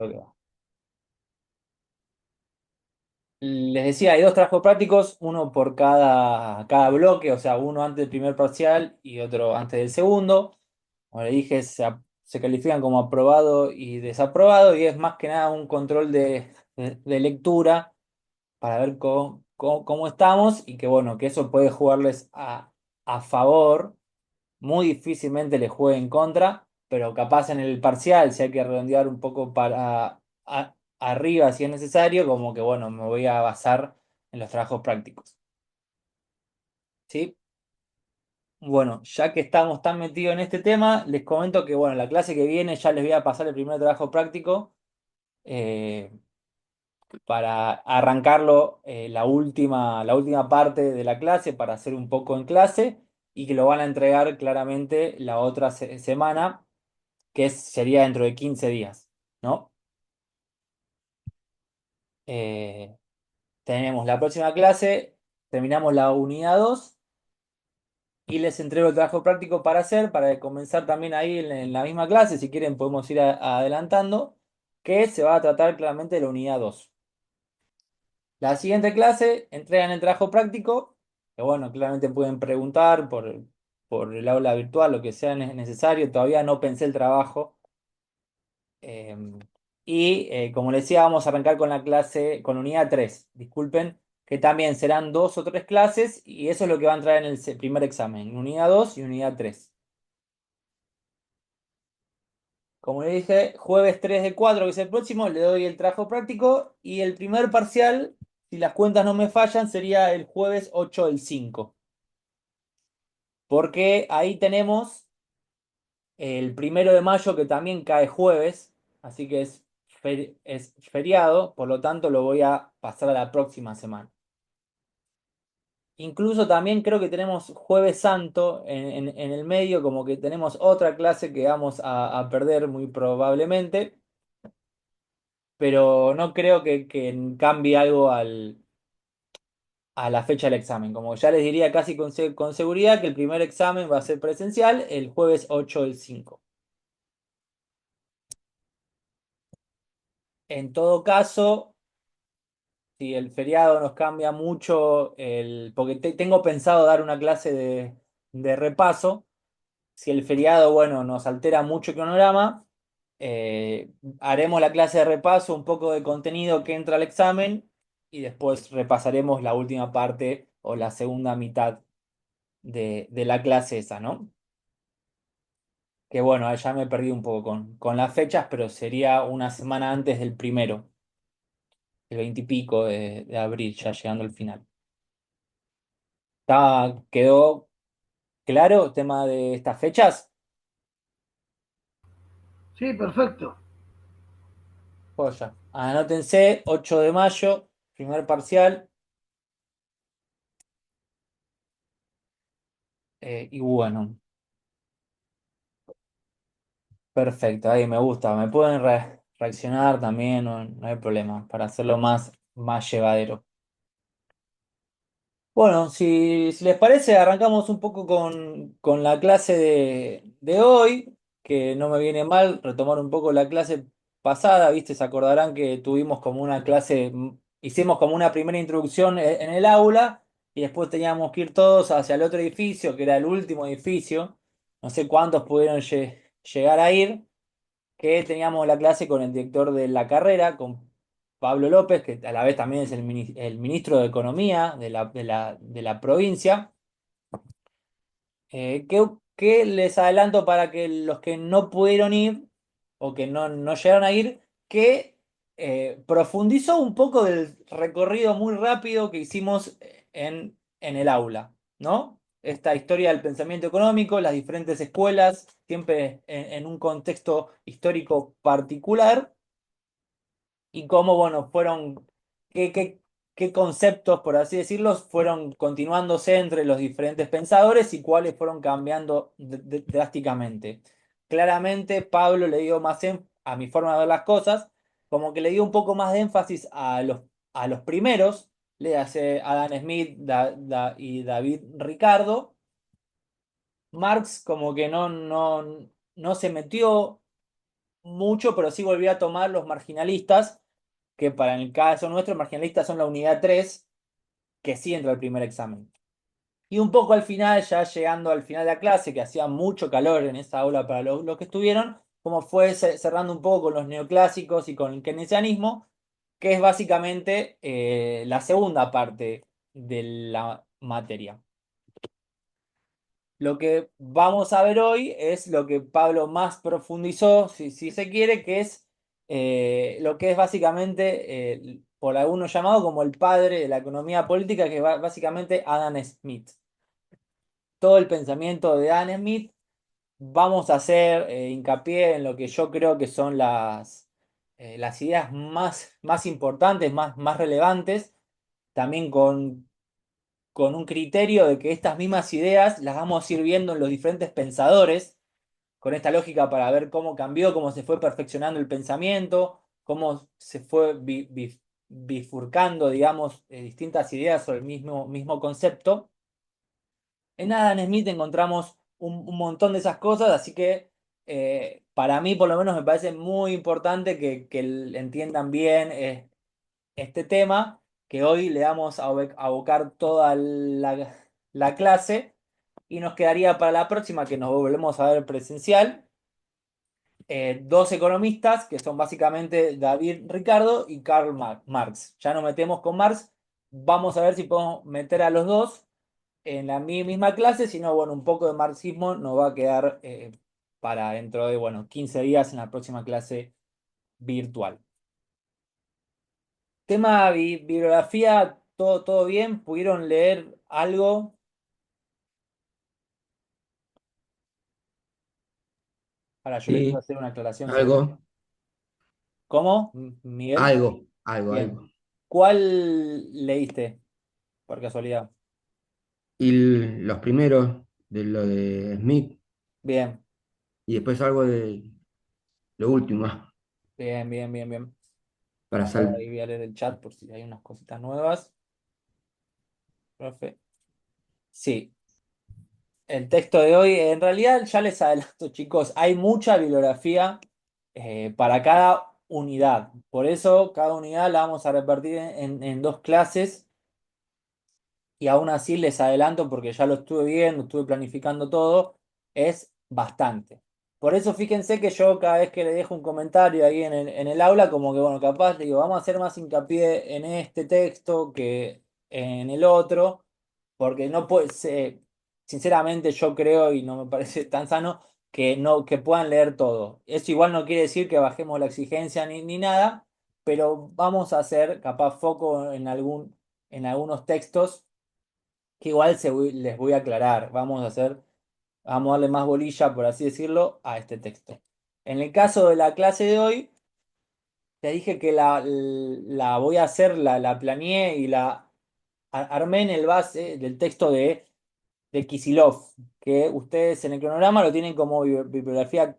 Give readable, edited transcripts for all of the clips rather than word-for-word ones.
Ok. Les decía, hay dos trabajos prácticos, uno por cada bloque, o sea, uno antes del primer parcial y otro antes del segundo. Como le dije, se califican como aprobado y desaprobado y es más que nada un control de lectura para ver cómo estamos y que bueno, que eso puede jugarles a favor. Muy difícilmente les juegue en contra, pero capaz en el parcial, si hay que redondear un poco para arriba si es necesario, como que bueno, me voy a basar en los trabajos prácticos. ¿Sí? Bueno, ya que estamos tan metidos en este tema, les comento que bueno, la clase que viene ya les voy a pasar el primer trabajo práctico eh, para arrancarlo la última parte de la clase para hacer un poco en clase y que lo van a entregar claramente la otra semana sería dentro de 15 días, ¿no? Eh, Tenemos la próxima clase, terminamos la unidad 2 y les entrego el trabajo práctico para hacer, para comenzar también ahí en la misma clase, si quieren podemos ir adelantando, que se va a tratar claramente de la unidad 2. La siguiente clase entregan el trabajo práctico, que bueno, claramente pueden preguntar por el aula virtual, lo que sea necesario, todavía no pensé el trabajo. Como les decía, vamos a arrancar con la clase, con unidad 3. Disculpen, que también serán dos o tres clases y eso es lo que va a entrar en el primer examen, unidad 2 y unidad 3. Como le dije, jueves 3 de 4 que es el próximo, le doy el trabajo práctico y el primer parcial, si las cuentas no me fallan, sería el jueves 8 del 5. Porque ahí tenemos el 1 de mayo que también cae jueves, así que es feriado, por lo tanto lo voy a pasar a la próxima semana. Incluso también creo que tenemos Jueves Santo en el medio, como que tenemos otra clase que vamos a perder muy probablemente, pero no creo que cambie algo a la fecha del examen. Como ya les diría casi con seguridad que el primer examen va a ser presencial el jueves 8 del 5. En todo caso, si el feriado nos cambia mucho, porque tengo pensado dar una clase de repaso. Si el feriado, bueno, nos altera mucho el cronograma, haremos la clase de repaso, un poco de contenido que entra al examen y después repasaremos la última parte o la segunda mitad de la clase esa, ¿no? Que bueno, ya me perdí un poco con las fechas, pero sería una semana antes del primero, el 20 y pico de abril, ya llegando al final. ¿Quedó claro el tema de estas fechas? Sí, perfecto. Joya. Anótense, 8 de mayo, primer parcial. Y bueno, perfecto, ahí me gusta. Me pueden reaccionar también, no hay problema, para hacerlo más llevadero. Bueno, si les parece, arrancamos un poco con la clase de hoy, que no me viene mal retomar un poco la clase pasada, ¿viste? Se acordarán que tuvimos como una clase, hicimos como una primera introducción en el aula y después teníamos que ir todos hacia el otro edificio, que era el último edificio. No sé cuántos pudieron llegar a ir, que teníamos la clase con el director de la carrera, con Pablo López, que a la vez también es el ministro de Economía de la provincia. Que les adelanto para que los que no pudieron ir o que no llegaron a ir, que profundizó un poco del recorrido muy rápido que hicimos en el aula, ¿no? Esta historia del pensamiento económico, las diferentes escuelas, siempre en un contexto histórico particular y cómo, bueno, qué conceptos, por así decirlo, fueron continuándose entre los diferentes pensadores y cuáles fueron cambiando drásticamente. Claramente, Pablo le dio a mi forma de ver las cosas, como que le dio un poco más de énfasis a los primeros, le hace Adam Smith y David Ricardo. Marx como que no se metió mucho, pero sí volví a tomar los marginalistas, que para el caso nuestro, marginalistas son la unidad 3 que sí entra al primer examen. Y un poco al final, ya llegando al final de la clase, que hacía mucho calor en esa aula para los que estuvieron, como fue cerrando un poco con los neoclásicos y con el keynesianismo, que es básicamente la segunda parte de la materia. Lo que vamos a ver hoy es lo que Pablo más profundizó, si se quiere, que es lo que es básicamente, por algunos llamado como el padre de la economía política, que es básicamente Adam Smith. Todo el pensamiento de Adam Smith, vamos a hacer hincapié en lo que yo creo que son las ideas más importantes, más relevantes, también con un criterio de que estas mismas ideas las vamos a ir viendo en los diferentes pensadores, con esta lógica para ver cómo cambió, cómo se fue perfeccionando el pensamiento, cómo se fue bifurcando, digamos, distintas ideas sobre el mismo concepto. En Adam Smith encontramos un montón de esas cosas, así que para mí por lo menos me parece muy importante que entiendan bien este tema, que hoy le vamos a abocar toda la clase y nos quedaría para la próxima que nos volvemos a ver presencial. Dos economistas que son básicamente David Ricardo y Karl Marx. Ya nos metemos con Marx, vamos a ver si podemos meter a los dos en la misma clase, si no, bueno, un poco de marxismo nos va a quedar para dentro de, bueno, 15 días en la próxima clase virtual. Tema bibliografía, todo bien, ¿pudieron leer algo? Ahora yo les quiero Sí, hacer una aclaración sobre... algo, ¿Cómo, Miguel? algo. Bien. ¿Cuál leíste, por casualidad? Y los primeros de lo de Smith Bien, y después algo de lo último, bien. para A ver, sal. ahí voy a leer el chat por si hay unas cositas nuevas. Profe. Sí, el texto de hoy, en realidad ya les adelanto, chicos, hay mucha bibliografía para cada unidad. Por eso cada unidad la vamos a repartir en dos clases y aún así les adelanto porque ya lo estuve viendo, estuve planificando todo, es bastante. Por eso fíjense que yo cada vez que le dejo un comentario ahí en el aula, como que bueno, capaz le digo, vamos a hacer más hincapié en este texto que en el otro, porque no puede ser, sinceramente yo creo y no me parece tan sano que no, que puedan leer todo. Eso igual no quiere decir que bajemos la exigencia ni nada, pero vamos a hacer capaz foco en algunos textos que igual les voy a aclarar. Vamos a darle más bolilla, por así decirlo, a este texto. En el caso de la clase de hoy, te dije que la voy a hacer, la planeé y la armé en el base del texto de Kisilov, que ustedes en el cronograma lo tienen como bibliografía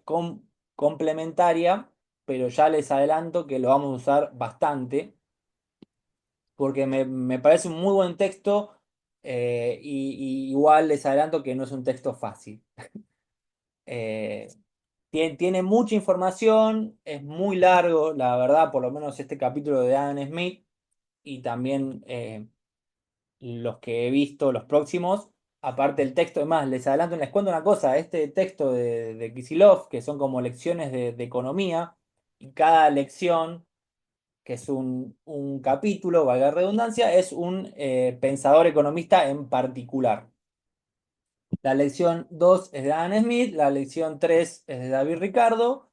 complementaria, pero ya les adelanto que lo vamos a usar bastante porque me parece un muy buen texto y igual les adelanto que no es un texto fácil. Eh, tiene mucha información, es muy largo, la verdad, por lo menos este capítulo de Adam Smith y también los que he visto, los próximos. Aparte el texto, además, les adelanto, les cuento una cosa, este texto de Kisilov, que son como lecciones de economía, y cada lección que es un capítulo, valga la redundancia, es un pensador economista en particular. La lección 2 es de Adam Smith, la lección 3 es de David Ricardo,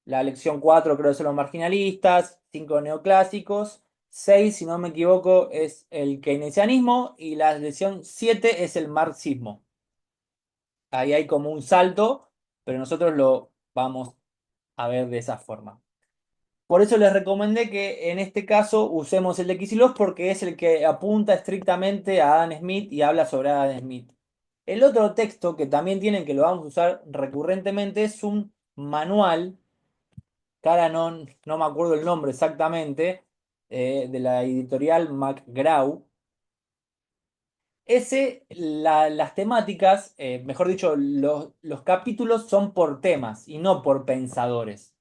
la lección 4 creo que son los marginalistas, 5 neoclásicos, 6 si no me equivoco, es el keynesianismo y la lección 7 es el marxismo. Ahí hay como un salto, pero nosotros lo vamos a ver de esa forma. Por eso les recomendé que en este caso usemos el de Kicillof porque es el que apunta estrictamente a Adam Smith y habla sobre Adam Smith. El otro texto que también tienen que lo vamos a usar recurrentemente es un manual, que ahora no me acuerdo el nombre exactamente, de la editorial McGraw. Las temáticas, mejor dicho, los capítulos son por temas y no por pensadores.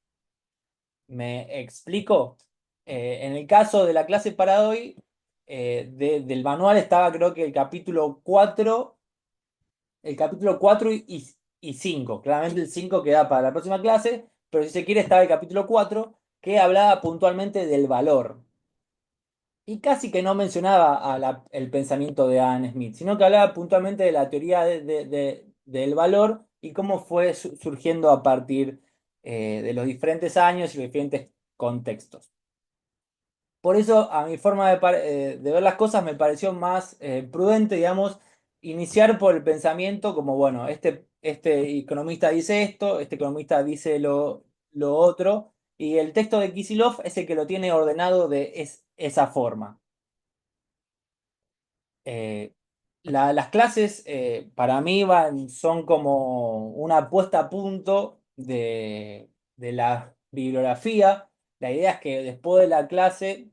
Me explico. En el caso de la clase para hoy, del manual estaba creo que el capítulo 4 y 5. Claramente el 5 queda para la próxima clase, pero si se quiere estaba el capítulo 4 que hablaba puntualmente del valor. Y casi que no mencionaba el pensamiento de Adam Smith, sino que hablaba puntualmente de la teoría del valor y cómo fue surgiendo a partir de los diferentes años y los diferentes contextos. Por eso, a mi forma de ver las cosas, me pareció más prudente, digamos, iniciar por el pensamiento como, bueno, este economista dice esto, este economista dice lo otro, y el texto de Kisilov es el que lo tiene ordenado de esa forma. Eh, las clases para mí son como una puesta a punto de la bibliografía. La idea es que después de la clase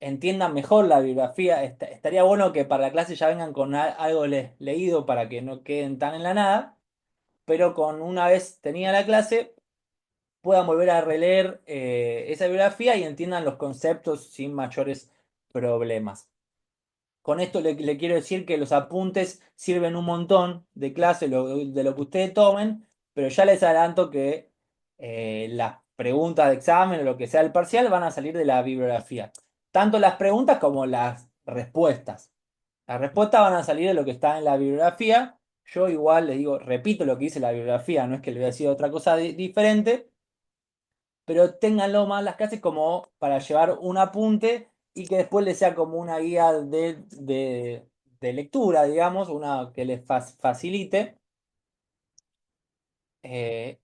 entiendan mejor la bibliografía. Estaría bueno que para la clase ya vengan con algo leído para que no queden tan en la nada, pero con una vez tenida la clase puedan volver a releer esa bibliografía y entiendan los conceptos sin mayores problemas. Con esto le quiero decir que los apuntes sirven un montón de clase, de lo que ustedes tomen, pero ya les adelanto que las preguntas de examen o lo que sea el parcial van a salir de la bibliografía. Tanto las preguntas como las respuestas. Las respuestas van a salir de lo que está en la bibliografía. Yo igual les digo, repito lo que dice la bibliografía, no es que le voy a decir otra cosa diferente, pero ténganlo más las clases como para llevar un apunte y que después les sea como una guía de lectura, digamos, una que les facilite eh,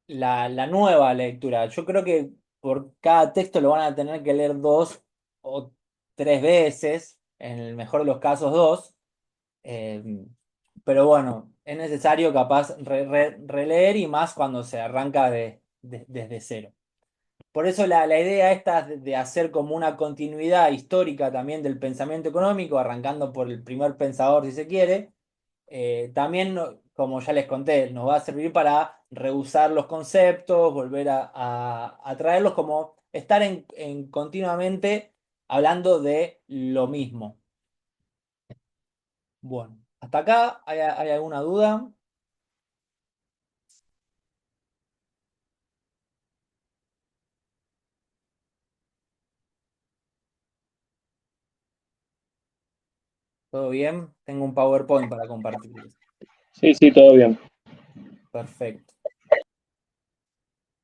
la nueva lectura. Yo creo que por cada texto lo van a tener que leer 2 o 3 veces, en el mejor de los casos dos, eh, pero bueno, es necesario capaz releer y más cuando se arranca desde cero. Por eso la idea esta de hacer como una continuidad histórica también del pensamiento económico, arrancando por el primer pensador si se quiere, también, como ya les conté, nos va a servir para rehusar los conceptos, volver a traerlos como estar en continuamente hablando de lo mismo. Bueno, hasta acá, ¿hay alguna duda? ¿Todo bien? Tengo un PowerPoint para compartirles. Sí, sí, todo bien. Perfecto.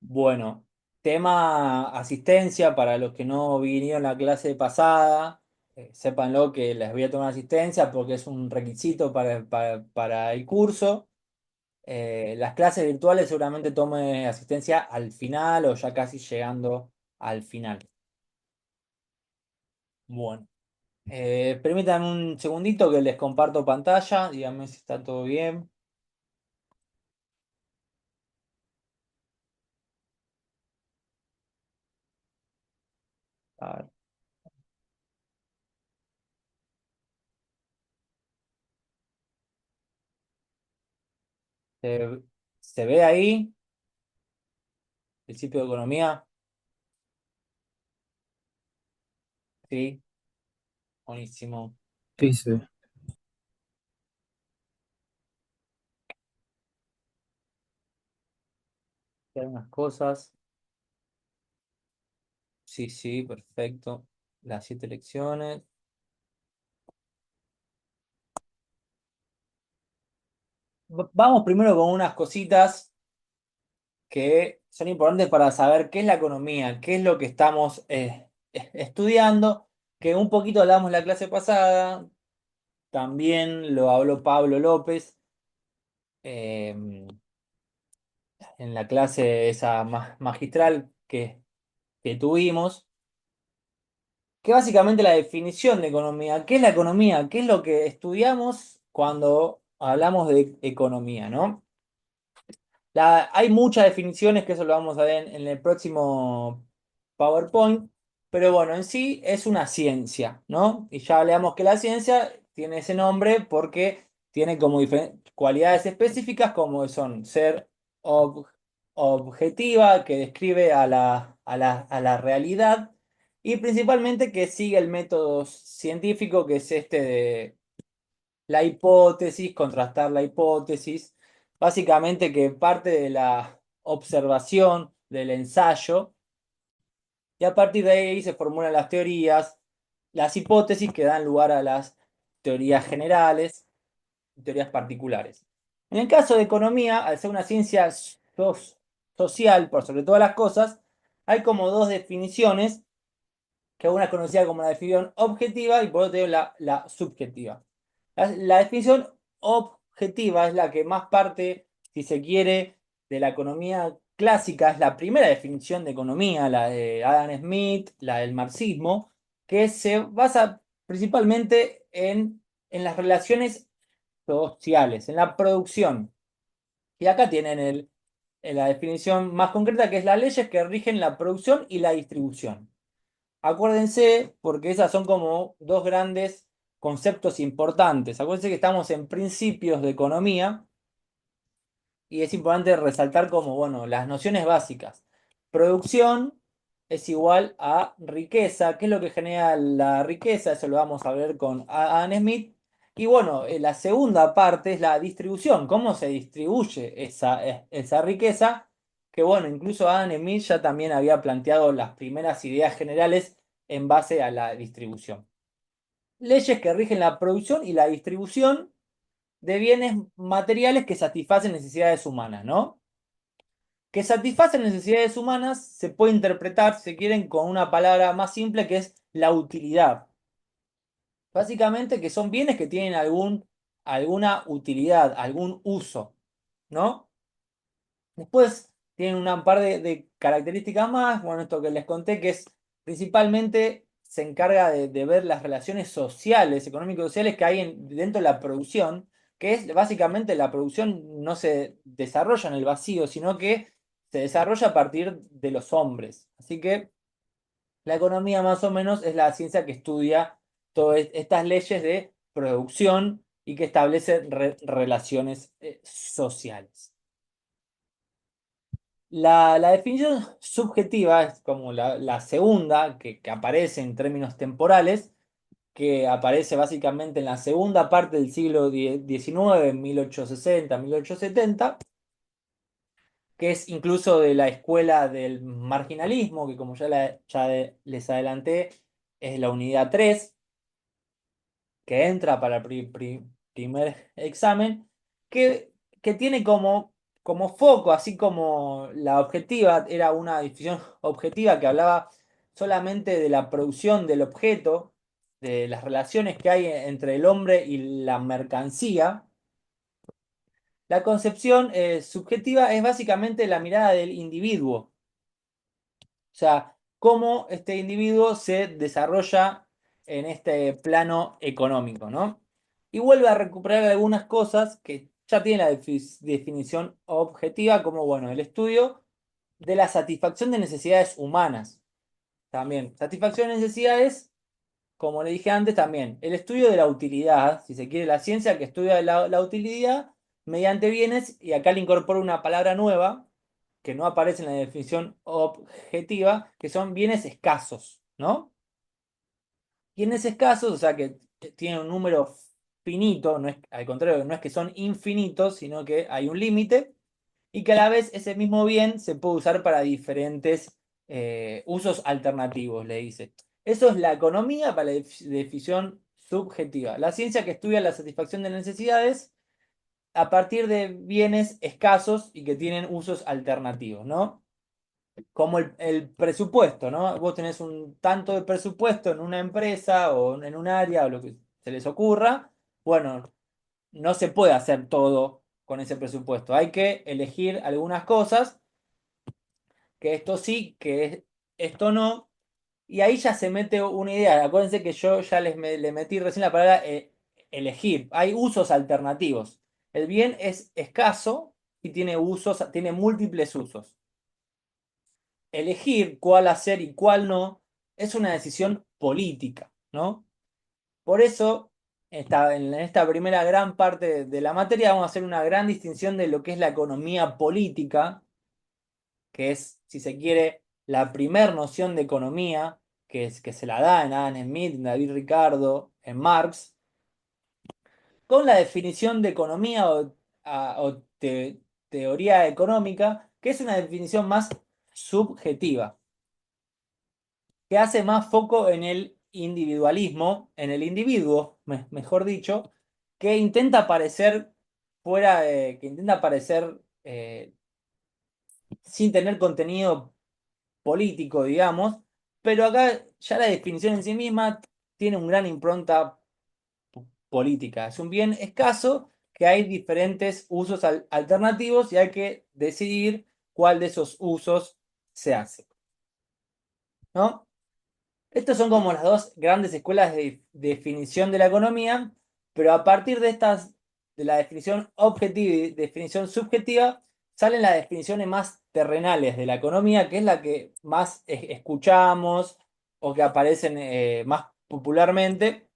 Bueno, tema asistencia para los que no vinieron a la clase pasada, sépanlo que les voy a tomar asistencia porque es un requisito para el curso. Las clases virtuales seguramente tome asistencia al final o ya casi llegando al final. Bueno, permítanme un segundito que les comparto pantalla, díganme si está todo bien. A ver, ¿se, se ve ahí? Principio de economía, sí, buenísimo. Sí, sí. Hay unas cosas. Sí, sí, perfecto. Las 7 lecciones. Vamos primero con unas cositas que son importantes para saber qué es la economía, qué es lo que estamos estudiando, que un poquito hablamos en la clase pasada, también lo habló Pablo López en la clase esa magistral que tuvimos, que básicamente la definición de economía, ¿qué es la economía? ¿Qué es lo que estudiamos cuando hablamos de economía, ¿no? Hay muchas definiciones, que eso lo vamos a ver en el próximo PowerPoint, pero bueno, en sí es una ciencia, ¿no? Y ya hablamos que la ciencia tiene ese nombre porque tiene como cualidades específicas como son ser objetiva que describe a la realidad y principalmente que sigue el método científico que es este de la hipótesis, contrastar la hipótesis, básicamente que parte de la observación, del ensayo, y a partir de ahí se formulan las teorías, las hipótesis que dan lugar a las teorías generales, teorías particulares. En el caso de economía, al ser una ciencia social, por sobre todas las cosas, hay como dos definiciones, que una es conocida como la definición objetiva y por otro la subjetiva. La definición objetiva es la que más parte, si se quiere, de la economía clásica, es la primera definición de economía, la de Adam Smith, la del marxismo, que se basa principalmente en las relaciones sociales, en la producción. Y acá tienen la definición más concreta, que es las leyes que rigen la producción y la distribución. Acuérdense, porque esas son como dos grandes conceptos importantes. Acuérdense que estamos en principios de economía y es importante resaltar como, bueno, las nociones básicas. Producción es igual a riqueza. ¿Qué es lo que genera la riqueza? Eso lo vamos a ver con Adam Smith. Y bueno, la segunda parte es la distribución. ¿Cómo se distribuye esa riqueza? Que bueno, incluso Adam Smith ya también había planteado las primeras ideas generales en base a la distribución. Leyes que rigen la producción y la distribución de bienes materiales que satisfacen necesidades humanas, ¿no? Que satisfacen necesidades humanas se puede interpretar, si quieren, con una palabra más simple que es la utilidad. Básicamente que son bienes que tienen alguna utilidad, algún uso, ¿no? Después tienen un par de características más, bueno, esto que les conté, que es principalmente se encarga de ver las relaciones sociales, económico-sociales que hay dentro de la producción, que es básicamente la producción no se desarrolla en el vacío, sino que se desarrolla a partir de los hombres. Así que la economía más o menos es la ciencia que estudia todas estas leyes de producción y que establece relaciones sociales. La definición subjetiva es como la segunda que aparece en términos temporales, que aparece básicamente en la segunda parte del siglo XIX, 1860, 1870, que es incluso de la escuela del marginalismo, que como les adelanté, es la unidad 3 que entra para el primer examen, que tiene como foco, así como la objetiva era una definición objetiva que hablaba solamente de la producción del objeto, de las relaciones que hay entre el hombre y la mercancía. La concepción subjetiva es básicamente la mirada del individuo, o sea, cómo este individuo se desarrolla en este plano económico, ¿no? Y vuelve a recuperar algunas cosas que ya tienen la definición objetiva, como, bueno, el estudio de la satisfacción de necesidades humanas. También, satisfacción de necesidades, como le dije antes, también el estudio de la utilidad, si se quiere, la ciencia que estudia la utilidad mediante bienes, y acá le incorporo una palabra nueva que no aparece en la definición objetiva, que son bienes escasos, ¿no? Bienes escasos, o sea, que tienen un número finito, no es, al contrario, no es que son infinitos, sino que hay un límite, y que a la vez ese mismo bien se puede usar para diferentes usos alternativos, le dice. Eso es la economía para la definición subjetiva. La ciencia que estudia la satisfacción de necesidades a partir de bienes escasos y que tienen usos alternativos, ¿no? Como el presupuesto, ¿no? Vos tenés un tanto de presupuesto en una empresa o en un área o lo que se les ocurra. Bueno, no se puede hacer todo con ese presupuesto. Hay que elegir algunas cosas, que esto sí, esto no. Y ahí ya se mete una idea. Acuérdense que yo ya le metí recién la palabra elegir. Hay usos alternativos. El bien es escaso y tiene usos, tiene múltiples usos. Elegir cuál hacer y cuál no es una decisión política, ¿no? Por eso, en esta primera gran parte de la materia vamos a hacer una gran distinción de lo que es la economía política que es, si se quiere, la primer noción de economía, que se la da en Adam Smith, en David Ricardo, en Marx, con la definición de economía o teoría económica, que es una definición más subjetiva, que hace más foco en el individualismo, en el individuo, mejor dicho, que intenta parecer que intenta parecer sin tener contenido político, digamos, pero acá ya la definición en sí misma tiene una gran impronta política. Es un bien escaso que hay diferentes usos alternativos y hay que decidir cuál de esos usos se hace, ¿no? Estos son como las dos grandes escuelas de definición de la economía, pero a partir de estas, de la definición objetiva y definición subjetiva, salen las definiciones más terrenales de la economía, que es la que más escuchamos o que aparecen más popularmente,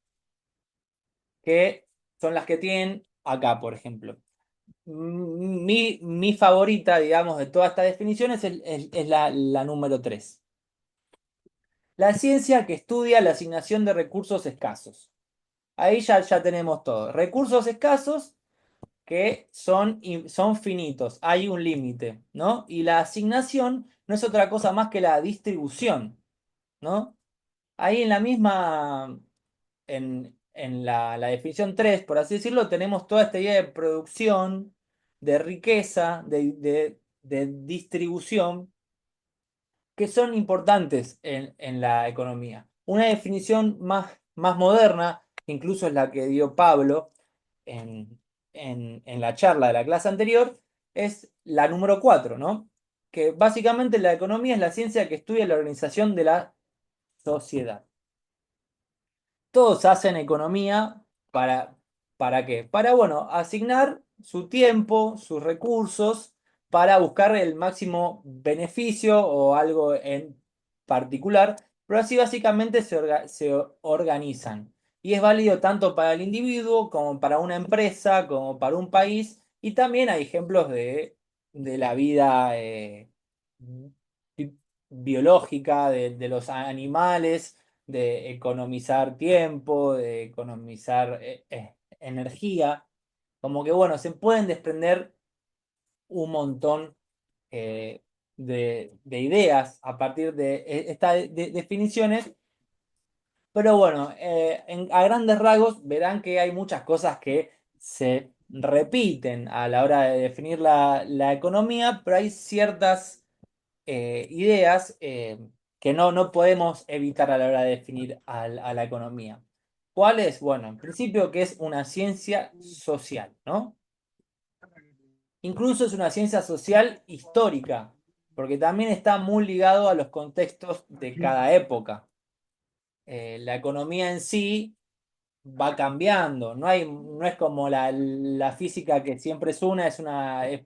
que son las que tienen acá, por ejemplo. Mi favorita, digamos, de todas estas definiciones es la número 3. La ciencia que estudia la asignación de recursos escasos. Ahí ya tenemos todo. Recursos escasos que son finitos, hay un límite, ¿no? Y la asignación no es otra cosa más que la distribución, ¿no? Ahí en la misma, en la definición 3 por así decirlo, tenemos toda esta idea de producción, de riqueza, de distribución, que son importantes en la economía. Una definición más moderna, incluso es la que dio Pablo en, en la charla de la clase anterior, es la número 4, ¿no? Que básicamente la economía es la ciencia que estudia la organización de la sociedad. Todos hacen economía ¿para qué? Para, bueno, asignar su tiempo, sus recursos, para buscar el máximo beneficio o algo en particular, pero así básicamente se organizan. Y es válido tanto para el individuo como para una empresa, como para un país, y también hay ejemplos de la vida bi- biológica, de los animales de economizar tiempo, de economizar energía. Como que bueno, se pueden desprender un montón de ideas a partir de estas definiciones, pero bueno, a grandes rasgos verán que hay muchas cosas que se repiten a la hora de definir la economía, pero hay ciertas ideas que no podemos evitar a la hora de definir a la economía. ¿Cuál es? Bueno, en principio que es una ciencia social, ¿no? Incluso es una ciencia social histórica, porque también está muy ligado a los contextos de cada época. La economía en sí va cambiando, no es como la física que siempre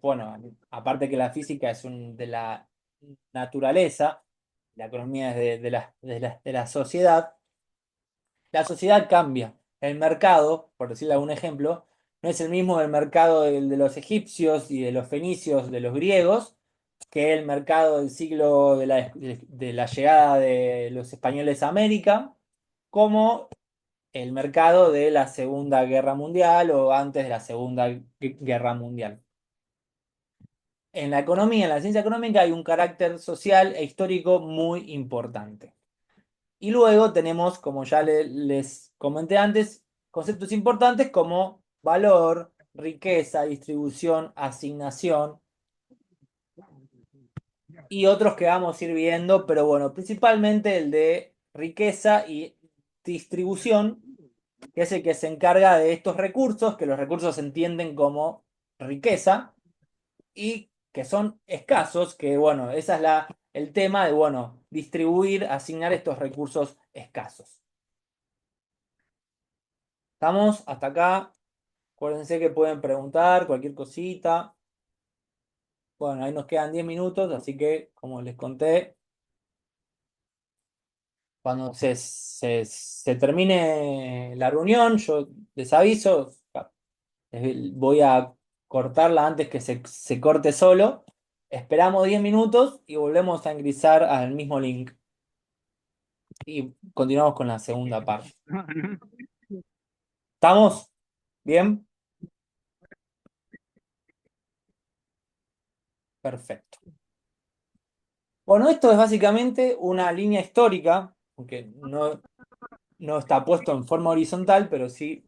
bueno, aparte que la física es de la naturaleza, la economía es de la sociedad. La sociedad cambia. El mercado, por decirle algún ejemplo, no es el mismo del mercado de los egipcios y de los fenicios, de los griegos, que el mercado del siglo de la llegada de los españoles a América, como el mercado de la Segunda Guerra Mundial o antes de la Segunda Guerra Mundial. En la economía, en la ciencia económica, hay un carácter social e histórico muy importante. Y luego tenemos, como ya les comenté antes, conceptos importantes como valor, riqueza, distribución, asignación y otros que vamos a ir viendo, pero bueno, principalmente el de riqueza y distribución, que es el que se encarga de estos recursos, que los recursos se entienden como riqueza y que son escasos, que bueno, ese es el tema de, bueno, distribuir, asignar estos recursos escasos. ¿Estamos hasta acá? Acuérdense que pueden preguntar cualquier cosita. Bueno, ahí nos quedan 10 minutos, así que, como les conté, cuando se termine la reunión, yo les aviso, voy a cortarla antes que se corte solo. Esperamos 10 minutos y volvemos a ingresar al mismo link. Y continuamos con la segunda parte. ¿Estamos? ¿Bien? Perfecto. Bueno, esto es básicamente una línea histórica, aunque no está puesto en forma horizontal, pero sí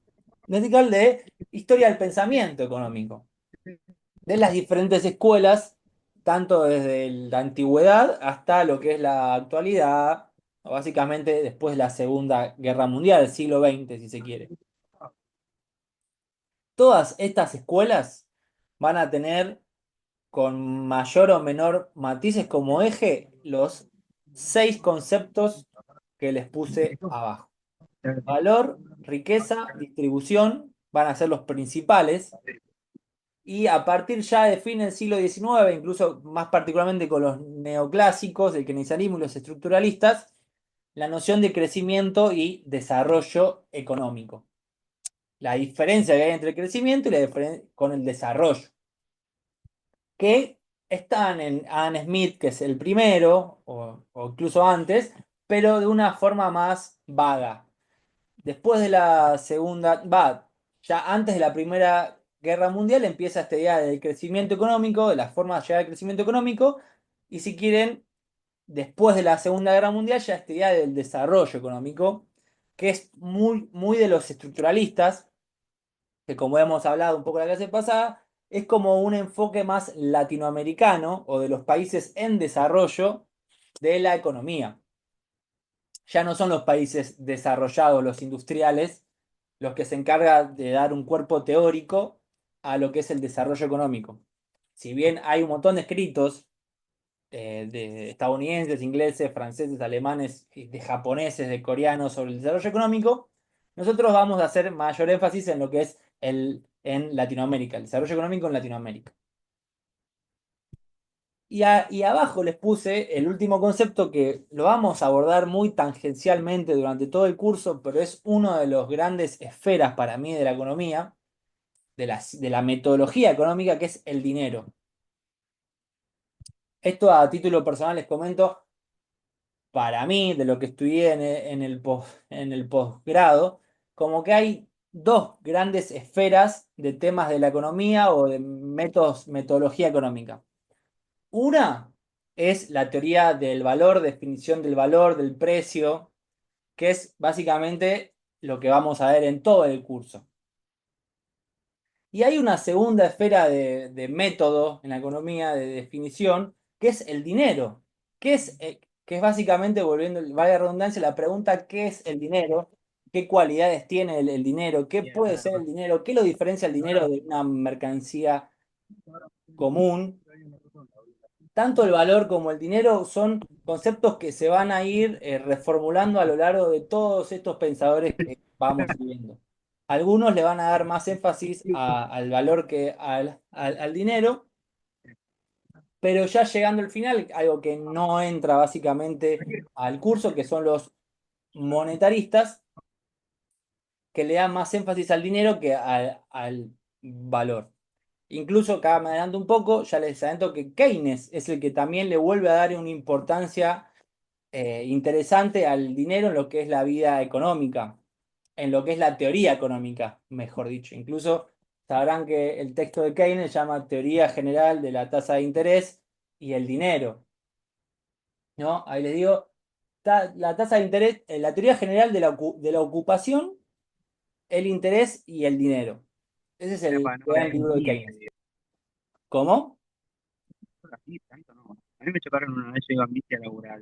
vertical de historia del pensamiento económico, de las diferentes escuelas, tanto desde la antigüedad hasta lo que es la actualidad, o básicamente después de la Segunda Guerra Mundial, del siglo XX, si se quiere. Todas estas escuelas van a tener con mayor o menor matices como eje los 6 conceptos que les puse abajo. Valor, riqueza, distribución van a ser los principales y a partir ya de fin del siglo XIX, incluso más particularmente con los neoclásicos, el keynesianismo y los estructuralistas, la noción de crecimiento y desarrollo económico. La diferencia que hay entre el crecimiento y con el desarrollo, que están en Adam Smith, que es el primero, o incluso antes, pero de una forma más vaga. Después de la segunda, ya antes de la Primera Guerra Mundial empieza esta idea del crecimiento económico, de la forma de llegar al crecimiento económico, y si quieren, después de la Segunda Guerra Mundial ya esta idea del desarrollo económico, que es muy, muy de los estructuralistas, que como hemos hablado un poco la clase pasada, es como un enfoque más latinoamericano o de los países en desarrollo de la economía. Ya no son los países desarrollados, los industriales, los que se encargan de dar un cuerpo teórico a lo que es el desarrollo económico. Si bien hay un montón de escritos de estadounidenses, ingleses, franceses, alemanes, de japoneses, de coreanos sobre el desarrollo económico, nosotros vamos a hacer mayor énfasis en lo que es en Latinoamérica, el desarrollo económico en Latinoamérica. Y abajo les puse el último concepto que lo vamos a abordar muy tangencialmente durante todo el curso, pero es uno de los grandes esferas para mí de la economía, de la metodología económica, que es el dinero. Esto a título personal les comento, para mí, de lo que estudié en el posgrado, como que hay dos grandes esferas de temas de la economía o de métodos, metodología económica. Una es la teoría del valor, definición del valor, del precio, que es básicamente lo que vamos a ver en todo el curso. Y hay una segunda esfera de método en la economía, de definición, que es el dinero, que es básicamente, volviendo, vaya la redundancia, la pregunta, ¿qué es el dinero? ¿Qué cualidades tiene el dinero? ¿Qué puede ser el dinero? ¿Qué lo diferencia el dinero de una mercancía común? Tanto el valor como el dinero son conceptos que se van a ir reformulando a lo largo de todos estos pensadores que vamos viendo. Algunos le van a dar más énfasis al valor que al dinero, pero ya llegando al final, algo que no entra básicamente al curso, que son los monetaristas, que le dan más énfasis al dinero que al valor. Incluso acá me adelanto un poco, ya les adelanto que Keynes es el que también le vuelve a dar una importancia interesante al dinero en lo que es la vida económica, en lo que es la teoría económica, mejor dicho. Incluso sabrán que el texto de Keynes se llama Teoría General de la Tasa de Interés y el Dinero, ¿no? Ahí les digo, la tasa de interés, la teoría general de la ocupación, el interés y el dinero. Ese es el Epa, no, gran libro de Keynes. ¿Cómo? así, tanto no. A mí me chocaron una vez, yo iba en bici a laburar,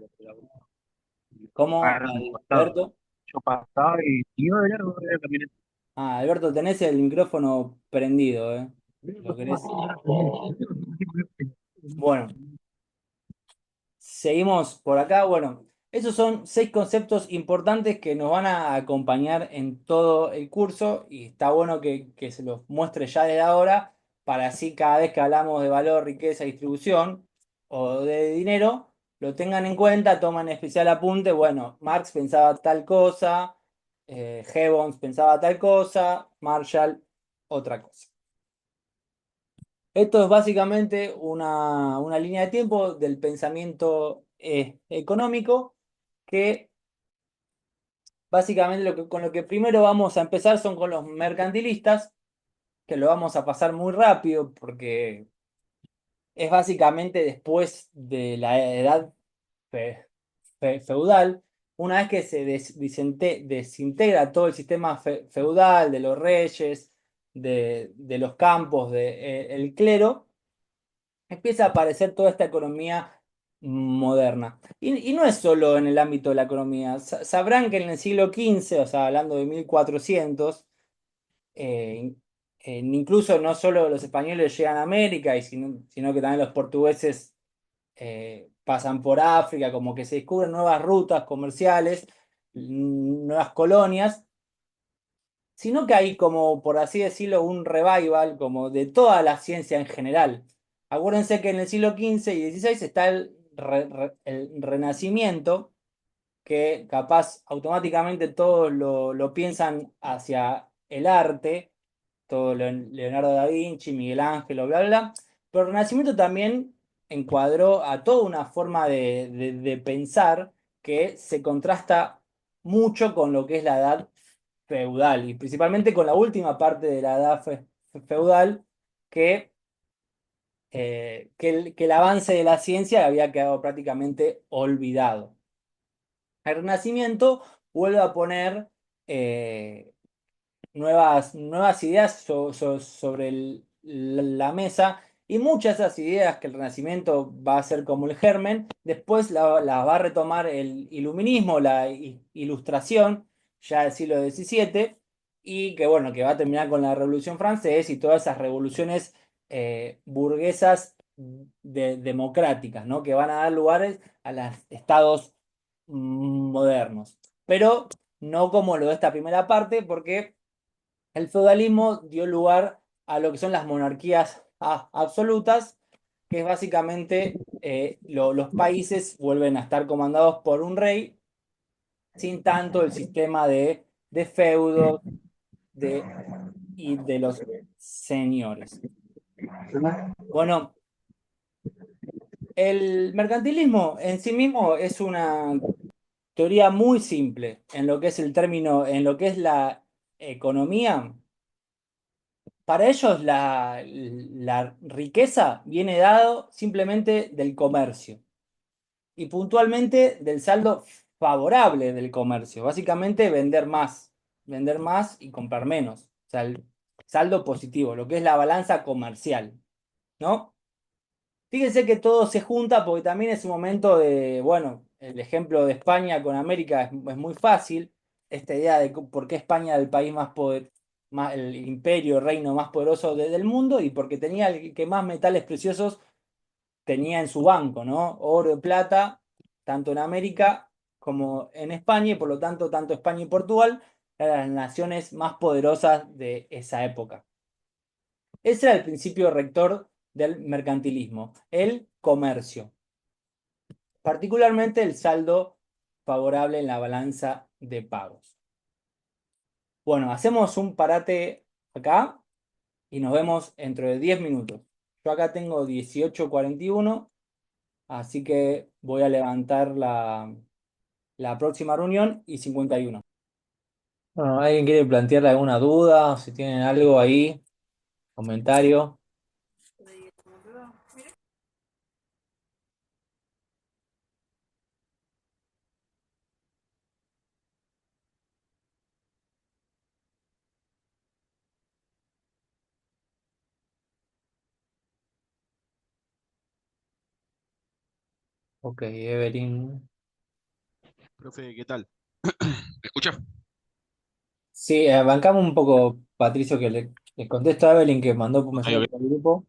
y ¿Cómo, pararon un costado. Alberto? Yo pasaba y iba de largo de la camioneta. Ah, Alberto, tenés el micrófono prendido, ¿eh? ¿Lo querés? Bueno, seguimos por acá. Bueno, esos son 6 conceptos importantes que nos van a acompañar en todo el curso y está bueno que se los muestre ya desde ahora para así cada vez que hablamos de valor, riqueza, distribución o de dinero, lo tengan en cuenta, toman especial apunte. Bueno, Marx pensaba tal cosa, Gibbons pensaba tal cosa, Marshall otra cosa. Esto es básicamente una línea de tiempo del pensamiento económico que básicamente con lo que primero vamos a empezar son con los mercantilistas, que lo vamos a pasar muy rápido porque es básicamente después de la edad fe- feudal, una vez que se desintegra todo el sistema feudal de los reyes, de los campos, del clero, empieza a aparecer toda esta economía moderna. Y no es solo en el ámbito de la economía. Sabrán que en el siglo XV, o sea, hablando de 1400, eh, incluso no solo los españoles llegan a América, sino que también los portugueses pasan por África, como que se descubren nuevas rutas comerciales, nuevas colonias, sino que hay como, por así decirlo, un revival como de toda la ciencia en general. Acuérdense que en el siglo XV y XVI está el Renacimiento, que capaz automáticamente todos lo piensan hacia el arte, todo Leonardo da Vinci, Miguel Ángel, bla, bla, bla. Pero el Renacimiento también encuadró a toda una forma de pensar que se contrasta mucho con lo que es la edad feudal y principalmente con la última parte de la edad feudal que, que el avance de la ciencia había quedado prácticamente olvidado. El Renacimiento vuelve a poner nuevas ideas sobre la mesa y muchas de esas ideas que el Renacimiento va a ser como el germen, después las va a retomar el iluminismo, la ilustración, ya del siglo XVII, y que bueno, que va a terminar con la Revolución Francesa y todas esas revoluciones burguesas democráticas, ¿no? Que van a dar lugares a los estados modernos. Pero no como lo de esta primera parte, porque el feudalismo dio lugar a lo que son las monarquías absolutas, que es básicamente los países vuelven a estar comandados por un rey sin tanto el sistema de feudos y de los señores. Bueno, el mercantilismo en sí mismo es una teoría muy simple en lo que es el término, en lo que es la economía. Para ellos la riqueza viene dado simplemente del comercio y puntualmente del saldo favorable del comercio. Básicamente vender más y comprar menos. O sea, el saldo positivo, lo que es la balanza comercial, ¿no? Fíjense que todo se junta porque también es un momento de, bueno, el ejemplo de España con América es muy fácil. Esta idea de por qué España es el país más poder, más, el imperio, reino más poderoso del mundo y porque tenía el que más metales preciosos tenía en su banco, ¿no? Oro y plata, tanto en América como en España, y por lo tanto, tanto España y Portugal eran las naciones más poderosas de esa época. Ese era el principio rector del mercantilismo, el comercio, particularmente el saldo favorable en la balanza de pagos. Bueno, hacemos un parate acá y nos vemos dentro de 10 minutos. Yo acá tengo 18:41, así que voy a levantar la próxima reunión y 51. Bueno, ¿alguien quiere plantearle alguna duda? O si tienen algo ahí, comentario. Ok, Evelyn. Profe, ¿qué tal? ¿Me escucha? Sí, bancamos un poco, Patricio, que le contesto a Evelyn que mandó un Ok, mensaje ok. por el grupo.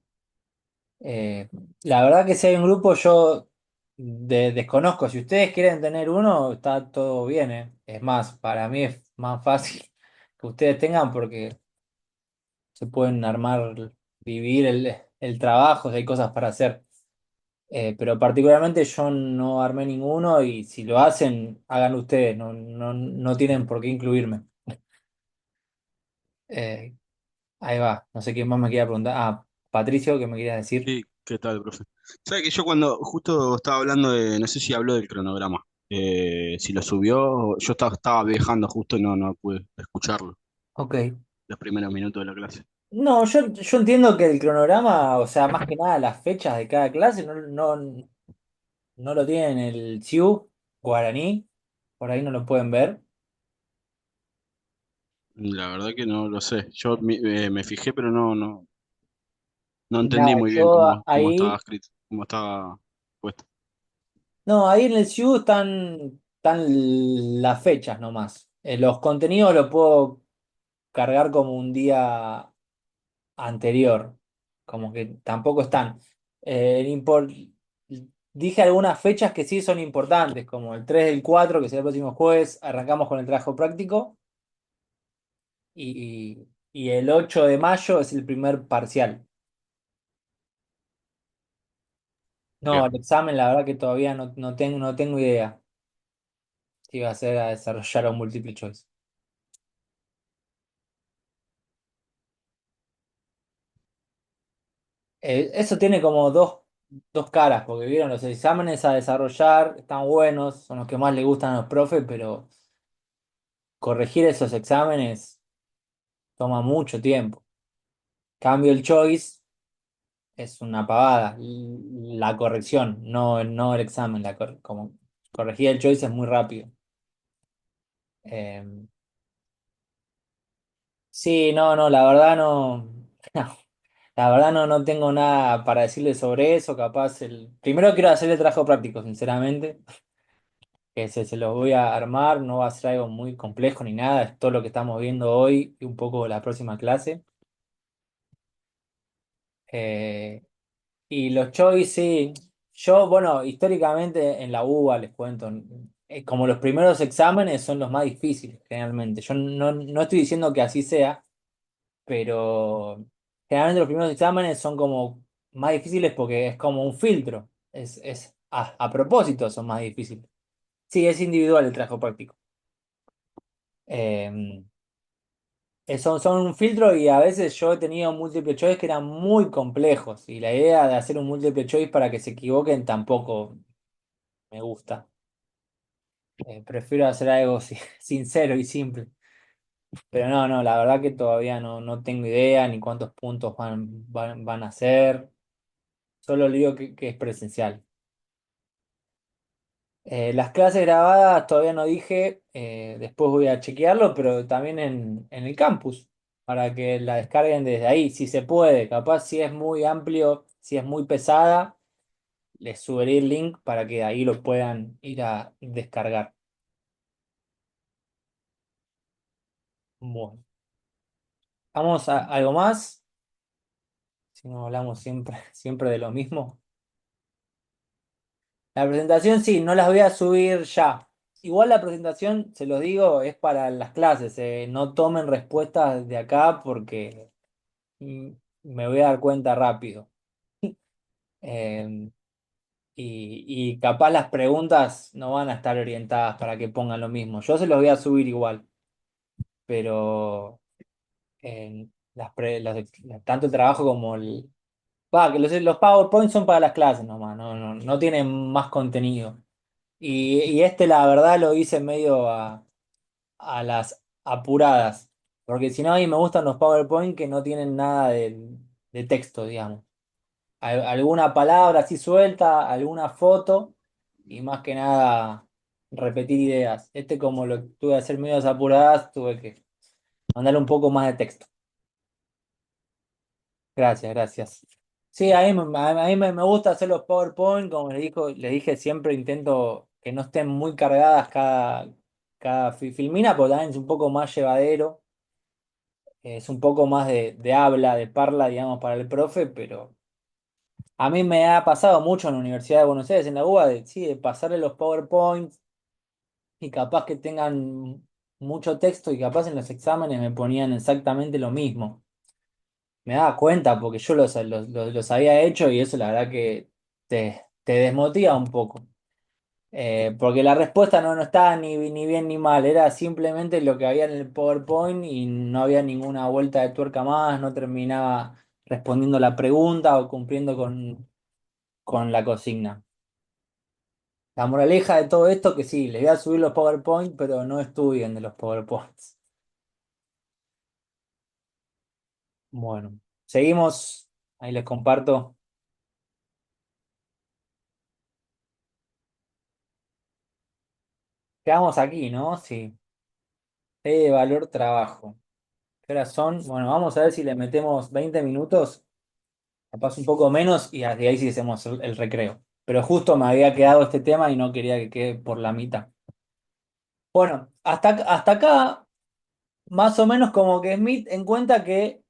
La verdad que si hay un grupo, yo desconozco. Si ustedes quieren tener uno, está todo bien, ¿eh? Es más, para mí es más fácil que ustedes tengan porque se pueden armar, vivir el trabajo, si hay cosas para hacer. Pero particularmente yo no armé ninguno y si lo hacen, hagan ustedes, no tienen por qué incluirme. Eh, Ahí va, no sé quién más me quiera preguntar. Ah, Patricio, ¿qué me querías decir? Sí, ¿qué tal, profe? Sabe que yo cuando justo estaba hablando de, no sé si habló del cronograma, si lo subió, yo estaba viajando justo y no pude escucharlo Ok. los primeros minutos de la clase. No, yo entiendo que el cronograma, o sea, más que nada las fechas de cada clase, no lo tienen el CIU guaraní, por ahí no lo pueden ver. La verdad que no lo sé. Yo me fijé, pero no Y entendí nada, muy bien yo cómo estaba ahí, escrito, cómo estaba puesto. no, ahí en el CIU están las fechas nomás. Los contenidos los puedo cargar como un día anterior, como que tampoco están. Eh, el impor- Dije algunas fechas que sí son importantes, como el 3 del 4 que será el próximo jueves, arrancamos con el trabajo práctico, y el 8 de mayo es el primer parcial. No, Bien. el examen, la verdad que todavía no tengo idea si va a ser a desarrollar un múltiple choice. Eso tiene como dos caras, porque vieron los exámenes a desarrollar, están buenos, son los que más le gustan a los profes, pero corregir esos exámenes toma mucho tiempo. Cambio el choice es una pavada, la corrección, no el examen, como corregir el choice es muy rápido. Eh, sí, no, la verdad no, la verdad no tengo nada para decirle sobre eso, capaz primero quiero hacerle trabajo práctico, sinceramente, que se los voy a armar, no va a ser algo muy complejo ni nada, es todo lo que estamos viendo hoy y un poco la próxima clase. Eh, Y los choice, sí. Yo, bueno, históricamente en la UBA les cuento, como los primeros exámenes son los más difíciles, generalmente. Yo no estoy diciendo que así sea, pero generalmente los primeros exámenes son como más difíciles porque es como un filtro. A propósito son más difíciles. Sí, es individual el trabajo práctico. Eh, son un filtro y a veces yo he tenido múltiple choice que eran muy complejos y la idea de hacer un múltiple choice para que se equivoquen tampoco me gusta. Prefiero hacer algo sincero y simple. Pero no, la verdad que todavía no tengo idea ni cuántos puntos van a ser. Solo le digo que es presencial. Las clases grabadas todavía no dije, después voy a chequearlo, pero también en el campus, para que la descarguen desde ahí, si se puede. Capaz si es muy amplio, si es muy pesada, les subiré el link para que ahí lo puedan ir a descargar. Bueno, vamos a algo más. Si no hablamos siempre, siempre de lo mismo. La presentación sí, no las voy a subir ya. Igual la presentación, se los digo, es para las clases. No tomen respuestas de acá porque mm, me voy a dar cuenta rápido. Eh, y capaz las preguntas no van a estar orientadas para que pongan lo mismo. Yo se los voy a subir igual, pero tanto el trabajo como que los PowerPoint son para las clases nomás, no tienen más contenido. Y este, la verdad, lo hice medio a las apuradas. Porque si no, a mí me gustan los PowerPoint que no tienen nada de texto, digamos. Alguna palabra así suelta, alguna foto y más que nada repetir ideas. Este, como lo tuve que hacer medio apuradas, tuve que mandarle un poco más de texto. Gracias, gracias. Sí, a mí me gusta hacer los PowerPoint, como les dije, siempre intento que no estén muy cargadas cada filmina, porque también es un poco más llevadero, es un poco más de habla, de parla, digamos, para el profe, pero a mí me ha pasado mucho en la Universidad de Buenos Aires, en la UBA, sí, de pasarle los PowerPoints y capaz que tengan mucho texto y capaz en los exámenes me ponían exactamente lo mismo. Me daba cuenta porque yo los había hecho y eso la verdad que te desmotiva un poco. Porque la respuesta no estaba ni bien ni mal, era simplemente lo que había en el PowerPoint y no había ninguna vuelta de tuerca más, no terminaba respondiendo la pregunta o cumpliendo con la consigna. La moraleja de todo esto que sí, les voy a subir los PowerPoint, pero no estudien de los PowerPoints. Bueno, seguimos. Ahí les comparto. Quedamos aquí, ¿no? Sí. De valor trabajo. ¿Qué horas son? Bueno, vamos a ver si le metemos 20 minutos. Capaz un poco menos y de ahí sí hacemos el recreo. Pero justo me había quedado este tema y no quería que quede por la mitad. Bueno, hasta acá, más o menos como que Smith encuentra que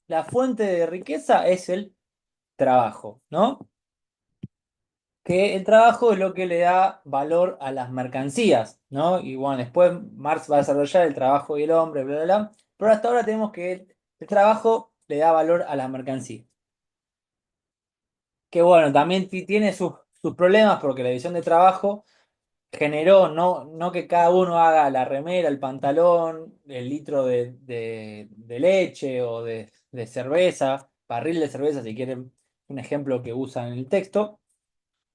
la fuente de riqueza es el trabajo, ¿no? Que el trabajo es lo que le da valor a las mercancías, ¿no? Y bueno, después Marx va a desarrollar el trabajo y el hombre, bla, bla, bla. Pero hasta ahora tenemos que el trabajo le da valor a las mercancías. Que bueno, también tiene sus problemas porque la división de trabajo generó no que cada uno haga la remera, el pantalón, el litro de leche o de cerveza, barril de cerveza, si quieren un ejemplo que usan en el texto,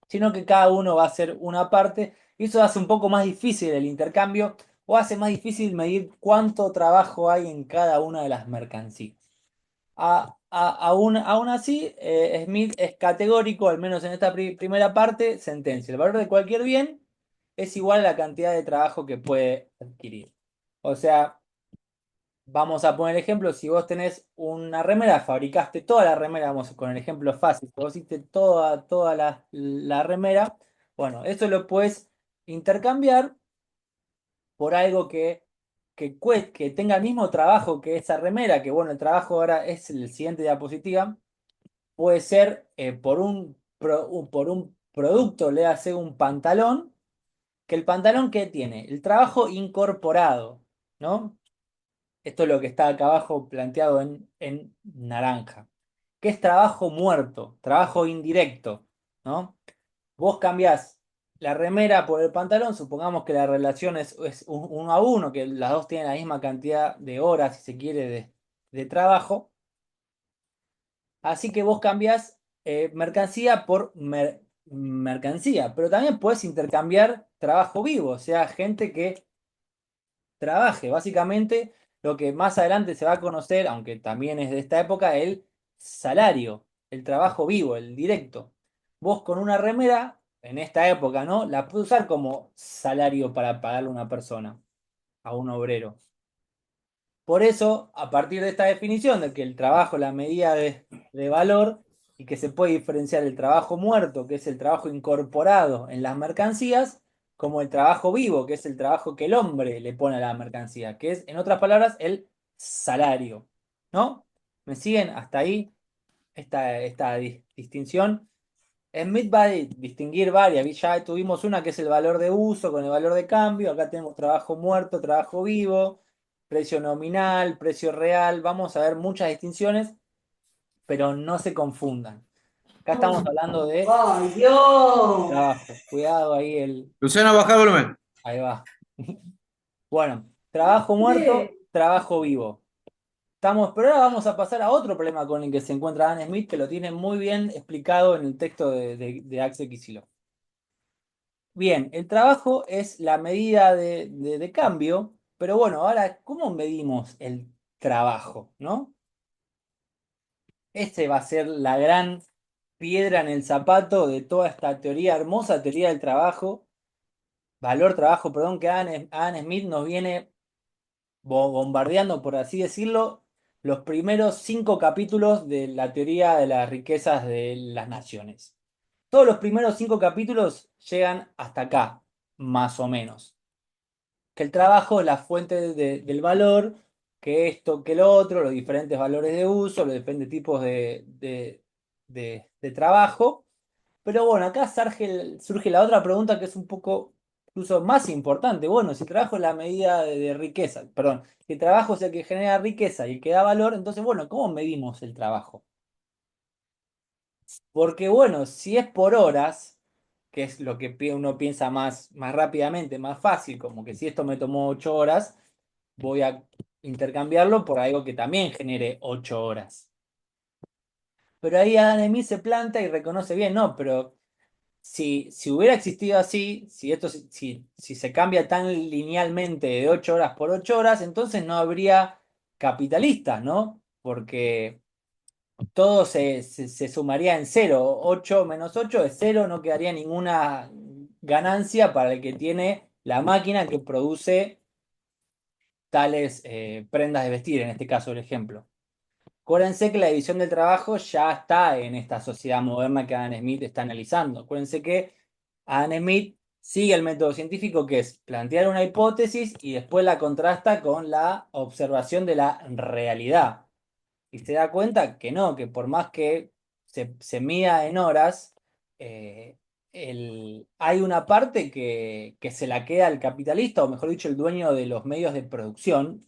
sino que cada uno va a hacer una parte y eso hace un poco más difícil el intercambio o hace más difícil medir cuánto trabajo hay en cada una de las mercancías. Aún así, Smith es categórico, al menos en esta primera parte, sentencia. El valor de cualquier bien es igual a la cantidad de trabajo que puede adquirir. O sea, vamos a poner el ejemplo, si vos tenés una remera, fabricaste toda la remera, vamos con el ejemplo fácil, vos hiciste toda la remera, bueno, eso lo puedes intercambiar por algo que tenga el mismo trabajo que esa remera, que bueno, el trabajo ahora es el siguiente diapositiva, puede ser por un producto, le hace un pantalón, que el pantalón que tiene, el trabajo incorporado, ¿no? Esto es lo que está acá abajo planteado en naranja, que es trabajo muerto, trabajo indirecto, ¿no? Vos cambiás la remera por el pantalón, supongamos que la relación es 1 a 1, que las dos tienen la misma cantidad de horas, si se quiere, de trabajo. Así que vos cambiás mercancía por mercancía, pero también puedes intercambiar trabajo vivo, o sea, gente que trabaje. Básicamente, lo que más adelante se va a conocer, aunque también es de esta época, el salario, el trabajo vivo, el directo. Vos con una remera, en esta época, ¿no? La puedes usar como salario para pagarle a una persona, a un obrero. Por eso, a partir de esta definición de que el trabajo es la medida de valor y que se puede diferenciar el trabajo muerto, que es el trabajo incorporado en las mercancías, como el trabajo vivo, que es el trabajo que el hombre le pone a la mercancía, que es, en otras palabras, el salario. ¿No? ¿Me siguen hasta ahí esta distinción? Smith va a distinguir varias, ya tuvimos una que es el valor de uso con el valor de cambio, acá tenemos trabajo muerto, trabajo vivo, precio nominal, precio real, vamos a ver muchas distinciones, pero no se confundan. Acá estamos hablando de ¡Ay, Dios! trabajo, cuidado ahí Luciano, baja el volumen. ahí va. Bueno, trabajo muerto, trabajo vivo. Pero ahora vamos a pasar a otro problema con el que se encuentra Adam Smith, que lo tiene muy bien explicado en el texto de Axel Kicillof. Bien, el trabajo es la medida de cambio, pero bueno, ahora, ¿cómo medimos el trabajo, no? Este va a ser la gran piedra en el zapato de toda esta teoría, hermosa teoría del trabajo, valor trabajo, perdón, que Adam Smith nos viene bombardeando, por así decirlo, los primeros 5 capítulos de la teoría de las riquezas de las naciones. Todos los primeros 5 capítulos llegan hasta acá, más o menos. Que el trabajo es la fuente del valor, que esto, que lo otro, los diferentes valores de uso, los diferentes tipos de trabajo. Pero bueno, acá surge la otra pregunta que es un poco incluso más importante. Bueno, si el trabajo es la medida de riqueza, perdón, si el trabajo es el que genera riqueza y el que da valor, entonces, bueno, ¿cómo medimos el trabajo? Porque bueno, si es por horas, que es lo que uno piensa más rápidamente, más fácil, como que si esto me tomó 8 horas, voy a intercambiarlo por algo que también genere 8 horas. Pero ahí Adam Smith se planta y reconoce bien, no, pero si hubiera existido así, si se cambia tan linealmente de 8 horas por 8 horas, entonces no habría capitalistas, ¿no? Porque todo se sumaría en cero. 8 menos 8 es cero, no quedaría ninguna ganancia para el que tiene la máquina que produce tales prendas de vestir, en este caso el ejemplo. Acuérdense que la división del trabajo ya está en esta sociedad moderna que Adam Smith está analizando. Acuérdense que Adam Smith sigue el método científico que es plantear una hipótesis y después la contrasta con la observación de la realidad. Y se da cuenta que no, que por más que se mida en horas, eh, hay una parte que se la queda el capitalista, o mejor dicho, el dueño de los medios de producción,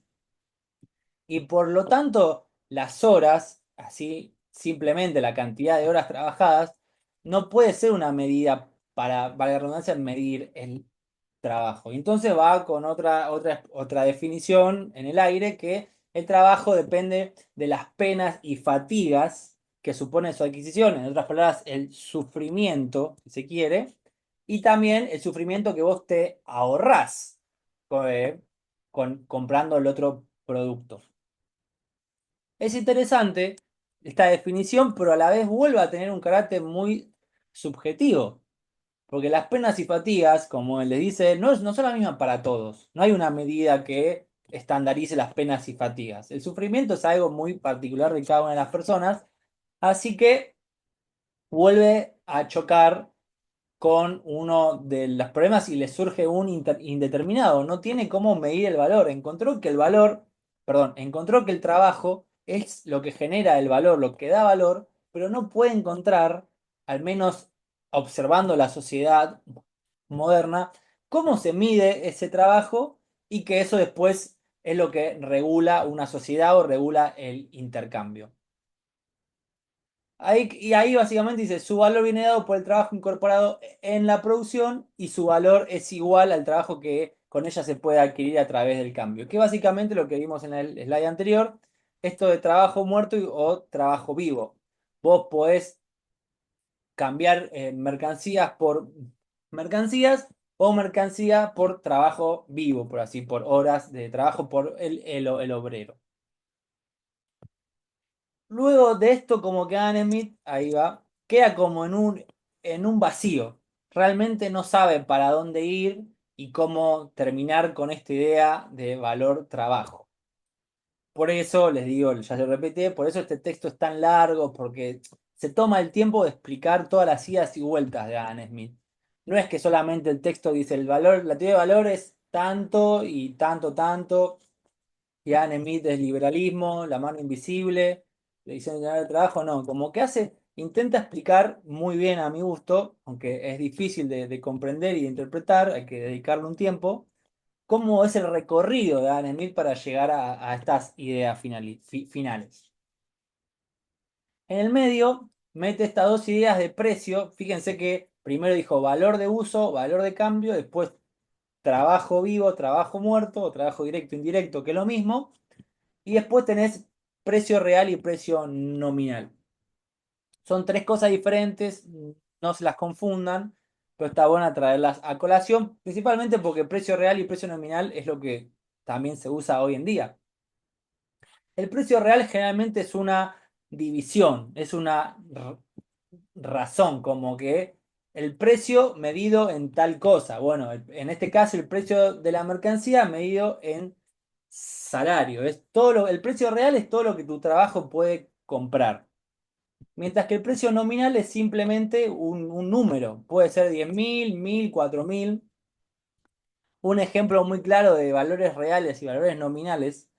y por lo tanto las horas, así simplemente la cantidad de horas trabajadas, no puede ser una medida para, valga la redundancia, medir el trabajo. Y entonces va con otra definición en el aire que el trabajo depende de las penas y fatigas que supone su adquisición, en otras palabras, el sufrimiento, si se quiere, y también el sufrimiento que vos te ahorrás eh, comprando el otro producto. Es interesante esta definición, pero a la vez vuelve a tener un carácter muy subjetivo, porque las penas y fatigas, como les dice, no son las mismas para todos. No hay una medida que estandarice las penas y fatigas. El sufrimiento es algo muy particular de cada una de las personas, así que vuelve a chocar con uno de los problemas y le surge un indeterminado. No tiene cómo medir el valor. Encontró que el trabajo es lo que genera el valor, lo que da valor, pero no puede encontrar, al menos observando la sociedad moderna, cómo se mide ese trabajo y que eso después es lo que regula una sociedad o regula el intercambio. Y ahí básicamente dice, su valor viene dado por el trabajo incorporado en la producción y su valor es igual al trabajo que con ella se puede adquirir a través del cambio. Que básicamente lo que vimos en el slide anterior, esto de trabajo muerto o trabajo vivo. Vos podés cambiar mercancías por mercancías o mercancía por trabajo vivo, por así, por horas de trabajo por el obrero. Luego de esto, como que Adam Smith, ahí va, queda como en un vacío. Realmente no sabe para dónde ir y cómo terminar con esta idea de valor trabajo. Por eso les digo, ya lo repetí, por eso este texto es tan largo, porque se toma el tiempo de explicar todas las idas y vueltas de Adam Smith. No es que solamente el texto dice el valor, la teoría de valor es tanto y tanto, tanto, y Adam Smith es liberalismo, la mano invisible, la edición general del trabajo, no, como que intenta explicar muy bien a mi gusto, aunque es difícil de comprender y de interpretar, hay que dedicarle un tiempo, cómo es el recorrido de Adam Smith para llegar a estas ideas finales. En el medio mete estas dos ideas de precio, fíjense que primero dijo valor de uso, valor de cambio, después trabajo vivo, trabajo muerto, o trabajo directo, indirecto, que es lo mismo. Y después tenés precio real y precio nominal. Son tres cosas diferentes, no se las confundan, pero está bueno traerlas a colación, principalmente porque precio real y precio nominal es lo que también se usa hoy en día. El precio real generalmente es una división, es una razón, como que el precio medido en tal cosa. Bueno, en este caso el precio de la mercancía medido en salario. El precio real es todo lo que tu trabajo puede comprar. Mientras que el precio nominal es simplemente un número. Puede ser 10.000, 1.000, 4.000. Un ejemplo muy claro de valores reales y valores nominales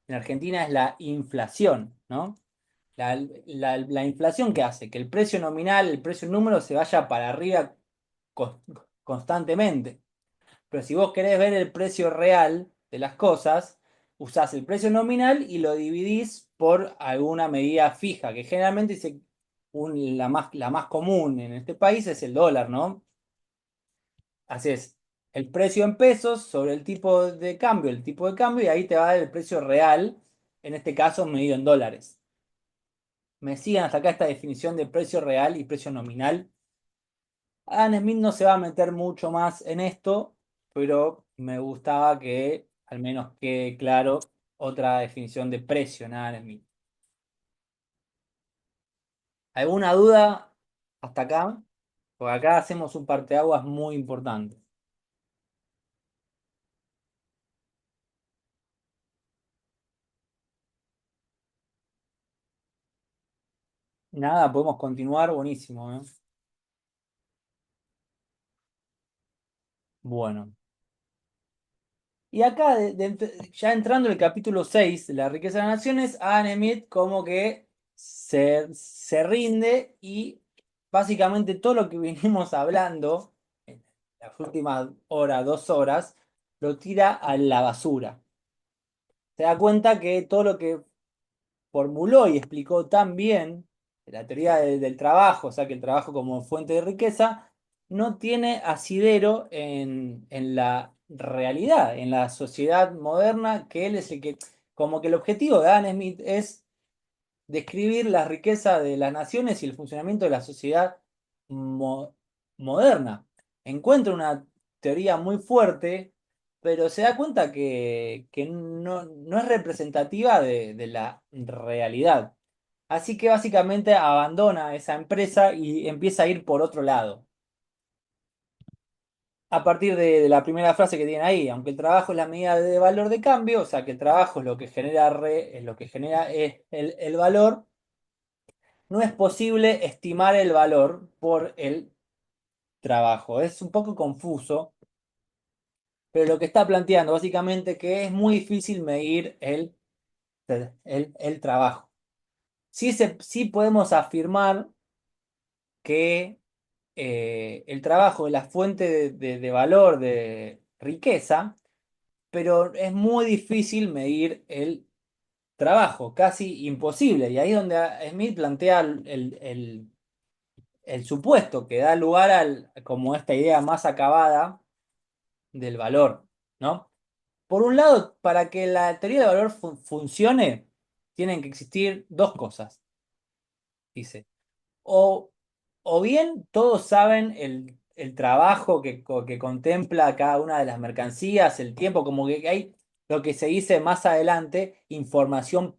en Argentina es la inflación, ¿no? La inflación que hace que el precio nominal, el precio número se vaya para arriba constantemente. Pero si vos querés ver el precio real de las cosas, usás el precio nominal y lo dividís por alguna medida fija, que generalmente la más común en este país es el dólar, ¿no? Haces el precio en pesos sobre el tipo de cambio, y ahí te va a dar el precio real, en este caso medido en dólares. me sigan hasta acá esta definición de precio real y precio nominal. Adam Smith no se va a meter mucho más en esto, pero me gustaba que al menos quede claro otra definición de precio en Adam Smith. ¿Alguna duda hasta acá? Porque acá hacemos un parteaguas muy importante. Nada, podemos continuar, buenísimo, ¿eh? Bueno. Y acá, ya entrando en el capítulo 6 de la riqueza de las naciones, Adam Smith como que se rinde y básicamente todo lo que vinimos hablando en las últimas horas, 2 horas, lo tira a la basura. Se da cuenta que todo lo que formuló y explicó tan bien la teoría del trabajo, o sea que el trabajo como fuente de riqueza, no tiene asidero en la realidad, en la sociedad moderna, que él es el que, como que el objetivo de Adam Smith es describir la riqueza de las naciones y el funcionamiento de la sociedad mo- moderna. Encuentra una teoría muy fuerte, pero se da cuenta que no es representativa de la realidad. Así que básicamente abandona esa empresa y empieza a ir por otro lado. A partir de la primera frase que tiene ahí, aunque el trabajo es la medida de valor de cambio, o sea que el trabajo es lo que genera, es lo que genera es el valor, no es posible estimar el valor por el trabajo. Es un poco confuso, pero lo que está planteando básicamente que es muy difícil medir el trabajo. Sí podemos afirmar que el trabajo es la fuente de valor, de riqueza, pero es muy difícil medir el trabajo, casi imposible. Y ahí es donde Smith plantea el supuesto que da lugar como esta idea más acabada del valor, ¿no? Por un lado, para que la teoría del valor funcione, tienen que existir dos cosas, dice. O, o bien todos saben el trabajo que contempla cada una de las mercancías, el tiempo, como que hay lo que se dice más adelante, información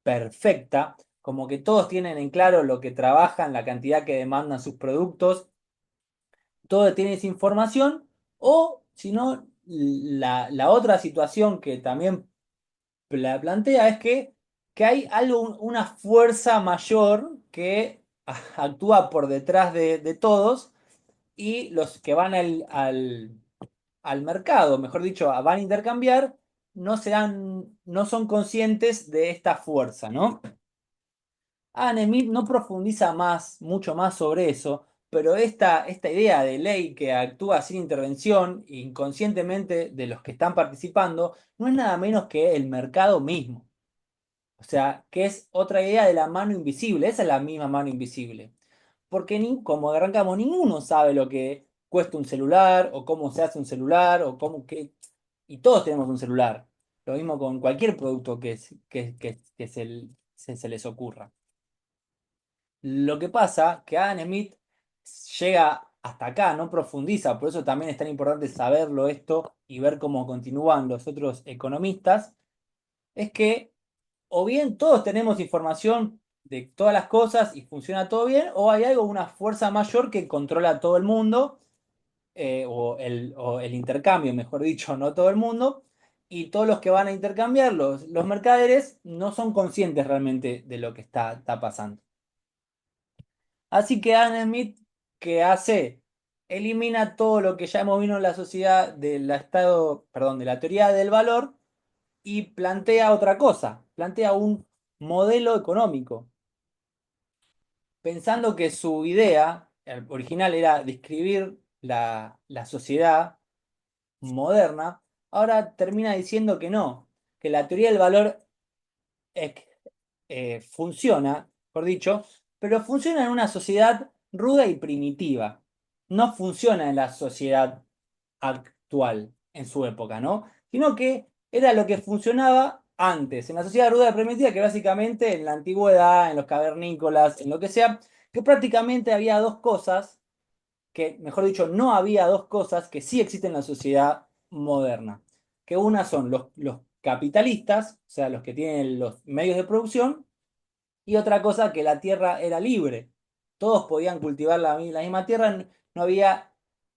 perfecta, como que todos tienen en claro lo que trabajan, la cantidad que demandan sus productos, todo tiene esa información, o si no, la otra situación que también la plantea es que hay algo, una fuerza mayor que actúa por detrás de todos y los que van al mercado, mejor dicho, van a intercambiar, no son conscientes de esta fuerza, ¿no? Smith no profundiza mucho más sobre eso, pero esta idea de ley que actúa sin intervención inconscientemente de los que están participando, no es nada menos que el mercado mismo. O sea, que es otra idea de la mano invisible. Esa es la misma mano invisible. Porque como arrancamos, ninguno sabe lo que cuesta un celular, o cómo se hace un celular, o cómo que. Y todos tenemos un celular. Lo mismo con cualquier producto que se les ocurra. Lo que pasa que Adam Smith llega hasta acá, no profundiza, por eso también es tan importante saberlo esto y ver cómo continúan los otros economistas, es que o bien todos tenemos información de todas las cosas y funciona todo bien, o hay algo, una fuerza mayor que controla todo el mundo, o el intercambio, mejor dicho, no todo el mundo, y todos los que van a intercambiar, los mercaderes, no son conscientes realmente de lo que está pasando. Así que Adam Smith, ¿qué hace? Elimina todo lo que ya hemos visto en la sociedad de la teoría del valor y plantea otra cosa, plantea un modelo económico, pensando que su idea original era describir la sociedad moderna, ahora termina diciendo que no, que la teoría del valor funciona, por dicho, pero funciona en una sociedad ruda y primitiva. No funciona en la sociedad actual, en su época, ¿no? Sino que era lo que funcionaba antes, en la sociedad ruda y primitiva, que básicamente en la antigüedad, en los cavernícolas, en lo que sea, que prácticamente había dos cosas, que, mejor dicho, no había dos cosas que sí existen en la sociedad moderna. Que una son los capitalistas, o sea, los que tienen los medios de producción, y otra cosa que la tierra era libre. Todos podían cultivar la misma tierra, no había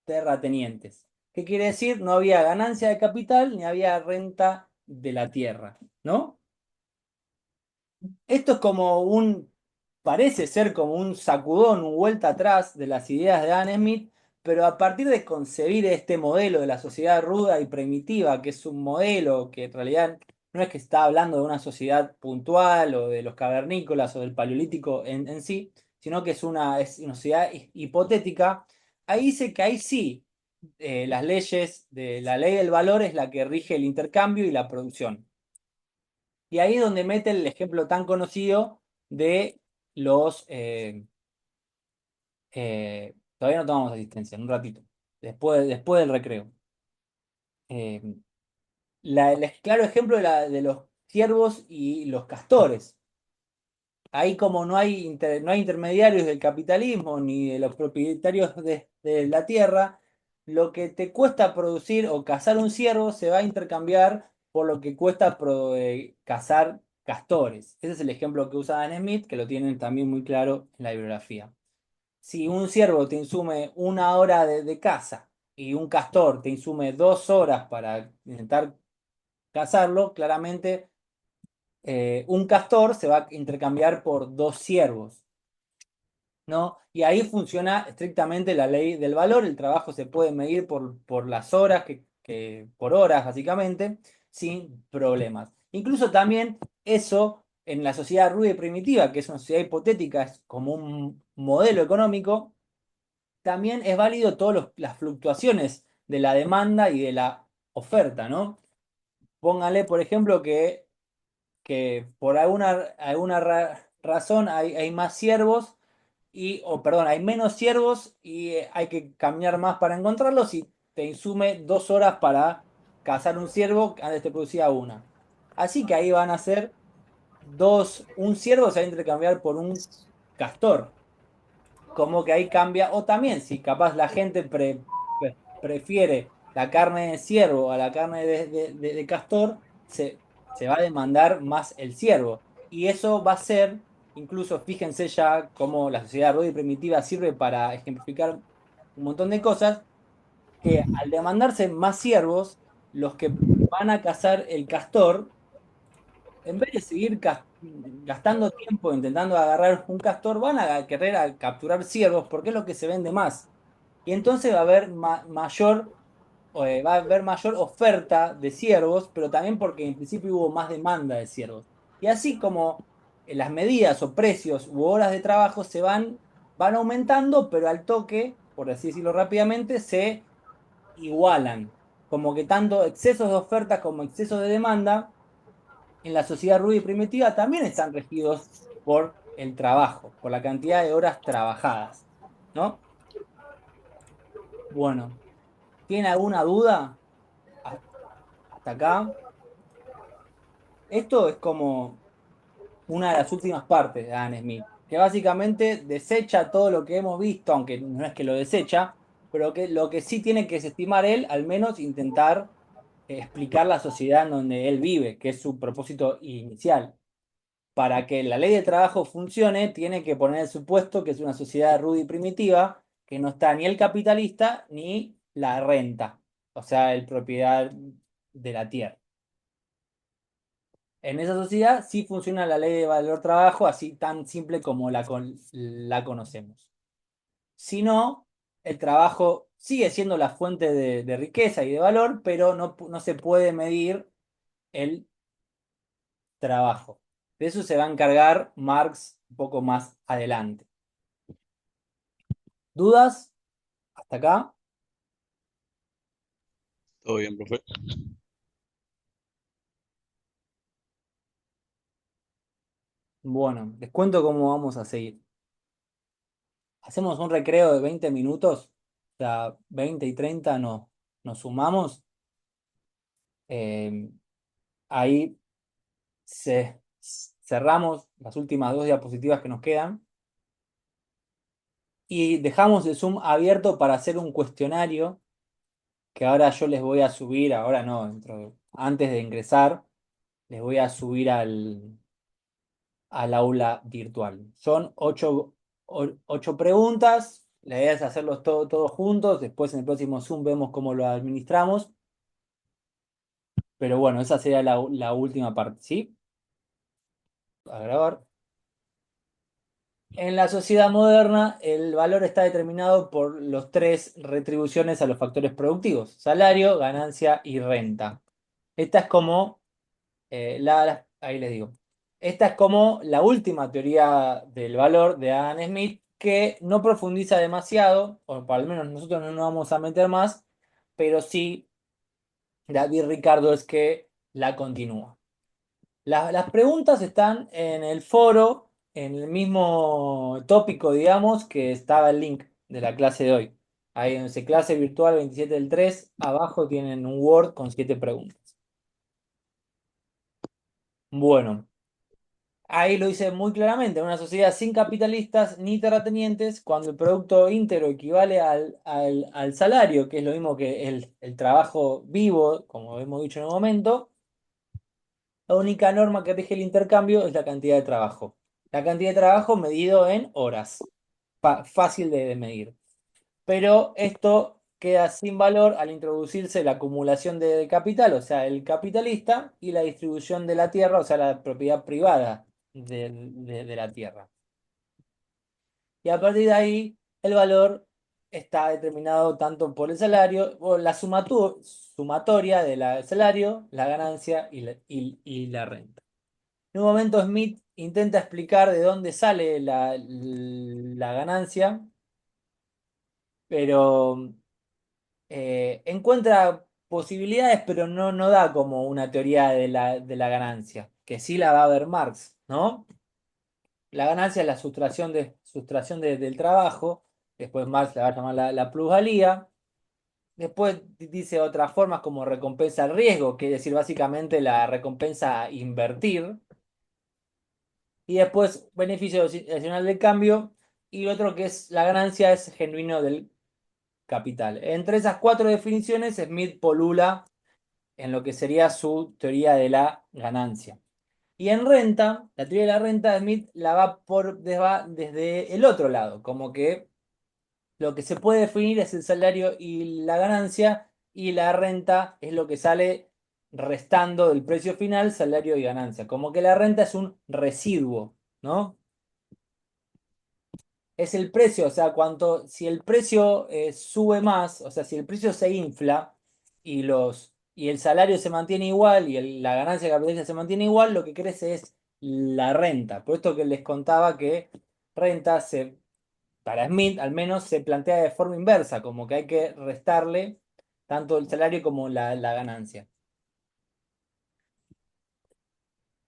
terratenientes. ¿Qué quiere decir? No había ganancia de capital ni había renta de la tierra, ¿no? Esto es como parece ser como un sacudón, un vuelta atrás de las ideas de Adam Smith, pero a partir de concebir este modelo de la sociedad ruda y primitiva, que es un modelo que en realidad no es que está hablando de una sociedad puntual o de los cavernícolas o del paleolítico en sí, sino que es una sociedad hipotética, ahí dice que ahí sí, las leyes de la ley del valor es la que rige el intercambio y la producción. Y ahí es donde mete el ejemplo tan conocido de los... todavía no tomamos asistencia, en un ratito, después del recreo. Eh, el claro ejemplo de los ciervos y los castores. Ahí como no hay intermediarios del capitalismo ni de los propietarios de la tierra, lo que te cuesta producir o cazar un ciervo se va a intercambiar por lo que cuesta cazar castores. Ese es el ejemplo que usa Dan Smith, que lo tienen también muy claro en la bibliografía. Si un ciervo te insume 1 hora de caza y un castor te insume 2 horas para intentar cazarlo, claramente un castor se va a intercambiar por 2 ciervos, ¿no? Y ahí funciona estrictamente la ley del valor, el trabajo se puede medir por las horas, por horas básicamente, sin problemas. Incluso también eso en la sociedad ruda y primitiva, que es una sociedad hipotética, es como un modelo económico, también es válido todas las fluctuaciones de la demanda y de la oferta, ¿no? Póngale, por ejemplo, que por alguna razón hay más ciervos o perdón, hay menos ciervos y hay que caminar más para encontrarlos y te insume 2 horas para cazar un ciervo que antes te producía una. Así que ahí van a ser un ciervo se va a intercambiar por un castor. Como que ahí cambia, o también si capaz la gente prefiere la carne de ciervo a la carne de castor, se va a demandar más el ciervo. Y eso va a ser, incluso fíjense ya cómo la sociedad ruda y primitiva sirve para ejemplificar un montón de cosas, que al demandarse más ciervos, los que van a cazar el castor, en vez de seguir gastando tiempo intentando agarrar un castor, van a querer capturar ciervos porque es lo que se vende más. Y entonces va a haber mayor oferta de ciervos, pero también porque en principio hubo más demanda de ciervos. Y así como las medidas o precios u horas de trabajo van aumentando, pero al toque, por así decirlo rápidamente, se igualan. Como que tanto excesos de oferta como excesos de demanda en la sociedad ruda y primitiva también están regidos por el trabajo, por la cantidad de horas trabajadas, ¿no? Bueno, ¿tiene alguna duda Ha- hasta acá? Esto es como una de las últimas partes de Adam Smith, que básicamente desecha todo lo que hemos visto, aunque no es que lo desecha, pero que lo que sí tiene que desestimar él, al menos intentar explicar la sociedad en donde él vive, que es su propósito inicial. Para que la ley de trabajo funcione, tiene que poner el supuesto que es una sociedad ruda y primitiva, que no está ni el capitalista ni la renta, o sea, el propiedad de la tierra. En esa sociedad sí funciona la ley de valor trabajo, así tan simple como la conocemos. Si no, el trabajo sigue siendo la fuente de riqueza y de valor, pero no se puede medir el trabajo. De eso se va a encargar Marx un poco más adelante. ¿Dudas? ¿Hasta acá? Todo bien, profe. Bueno, les cuento cómo vamos a seguir. Hacemos un recreo de 20 minutos, o sea, 20 y 30 nos sumamos. Ahí cerramos las últimas 2 diapositivas que nos quedan y dejamos el Zoom abierto para hacer un cuestionario que ahora yo les voy a subir, ahora no, antes de ingresar, les voy a subir al aula virtual. Son 8 preguntas, la idea es hacerlos todos juntos, después en el próximo Zoom vemos cómo lo administramos, pero bueno, esa sería la última parte, ¿sí? A grabar. En la sociedad moderna, el valor está determinado por los 3 retribuciones a los factores productivos: salario, ganancia y renta. Esta es como, ahí les digo, esta es como la última teoría del valor de Adam Smith, que no profundiza demasiado, o por lo menos nosotros no nos vamos a meter más, pero sí David Ricardo es que la continúa. Las preguntas están en el foro, en el mismo tópico, digamos, que estaba el link de la clase de hoy. Ahí en ese clase virtual 27 del 3, abajo tienen un Word con 7 preguntas. Bueno, ahí lo dice muy claramente: en una sociedad sin capitalistas ni terratenientes, cuando el producto íntegro equivale al salario, que es lo mismo que el trabajo vivo, como hemos dicho en un momento, la única norma que rige el intercambio es la cantidad de trabajo. La cantidad de trabajo medido en horas. Fácil de medir. Pero esto queda sin valor al introducirse la acumulación de capital, o sea, el capitalista, y la distribución de la tierra, o sea, la propiedad privada de la tierra. Y a partir de ahí, el valor está determinado tanto por el salario, o la sumatoria del salario, la ganancia y la renta. En un momento Smith intenta explicar de dónde sale la ganancia, pero encuentra posibilidades, pero no da como una teoría de la ganancia, que sí la va a ver Marx, ¿no? La ganancia es la sustracción del trabajo, después Marx la va a llamar la plusvalía, después dice otras formas como recompensa al riesgo, que es decir, básicamente la recompensa a invertir, y después beneficio adicional del cambio, y lo otro que es la ganancia es genuino del capital. Entre esas 4 definiciones, Smith polula en lo que sería su teoría de la ganancia. Y en renta, la teoría de la renta de Smith la va desde el otro lado, como que lo que se puede definir es el salario y la ganancia, y la renta es lo que sale restando del precio final, salario y ganancia. Como que la renta es un residuo, ¿no? Es el precio, o sea, si el precio sube más, o sea, si el precio se infla y el salario se mantiene igual y la ganancia capitalista se mantiene igual, lo que crece es la renta. Por esto que les contaba que renta para Smith al menos se plantea de forma inversa, como que hay que restarle tanto el salario como la ganancia.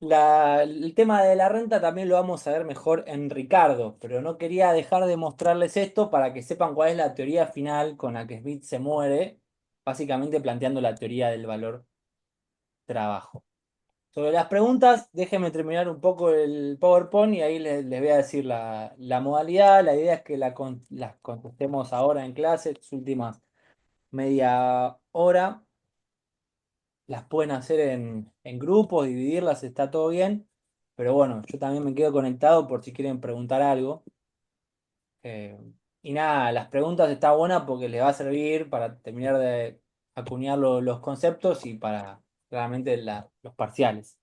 El tema de la renta también lo vamos a ver mejor en Ricardo, pero no quería dejar de mostrarles esto para que sepan cuál es la teoría final con la que Smith se muere, básicamente planteando la teoría del valor trabajo. Sobre las preguntas, déjenme terminar un poco el PowerPoint y ahí les voy a decir la modalidad. La idea es que las contestemos ahora en clase, las últimas media hora. Las pueden hacer en grupos, dividirlas, está todo bien. Pero bueno, yo también me quedo conectado por si quieren preguntar algo. Eh, y nada, las preguntas está buena porque les va a servir para terminar de acuñar los conceptos y para claramente los parciales.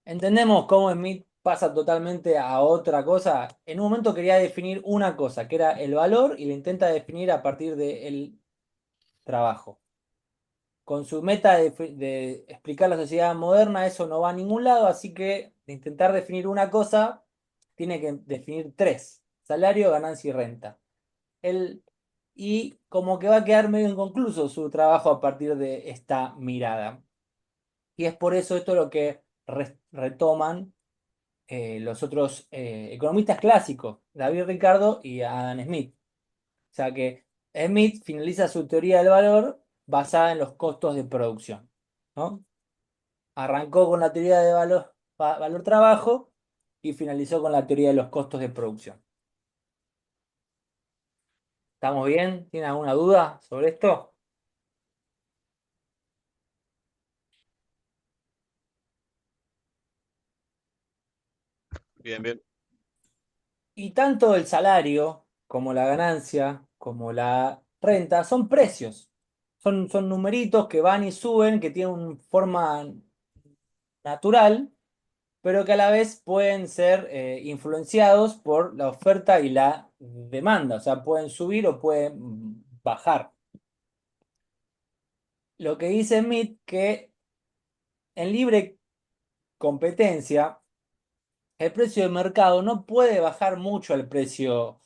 Entendemos cómo Smith pasa totalmente a otra cosa. En un momento quería definir una cosa, que era el valor, y lo intenta definir a partir del trabajo. Con su meta de explicar la sociedad moderna, eso no va a ningún lado, así que de intentar definir una cosa, tiene que definir 3: salario, ganancia y renta. Y como que va a quedar medio inconcluso su trabajo a partir de esta mirada. Y es por eso esto lo que retoman los otros economistas clásicos, David Ricardo y Adam Smith. O sea que Smith finaliza su teoría del valor basada en los costos de producción, ¿no? Arrancó con la teoría de valor trabajo y finalizó con la teoría de los costos de producción. ¿Estamos bien? ¿Tienen alguna duda sobre esto? Bien, bien. Y tanto el salario como la ganancia, como la renta, son precios. Son numeritos que van y suben, que tienen una forma natural, pero que a la vez pueden ser influenciados por la oferta y la demanda. O sea, pueden subir o pueden bajar. Lo que dice Smith que en libre competencia, el precio de mercado no puede bajar mucho el precio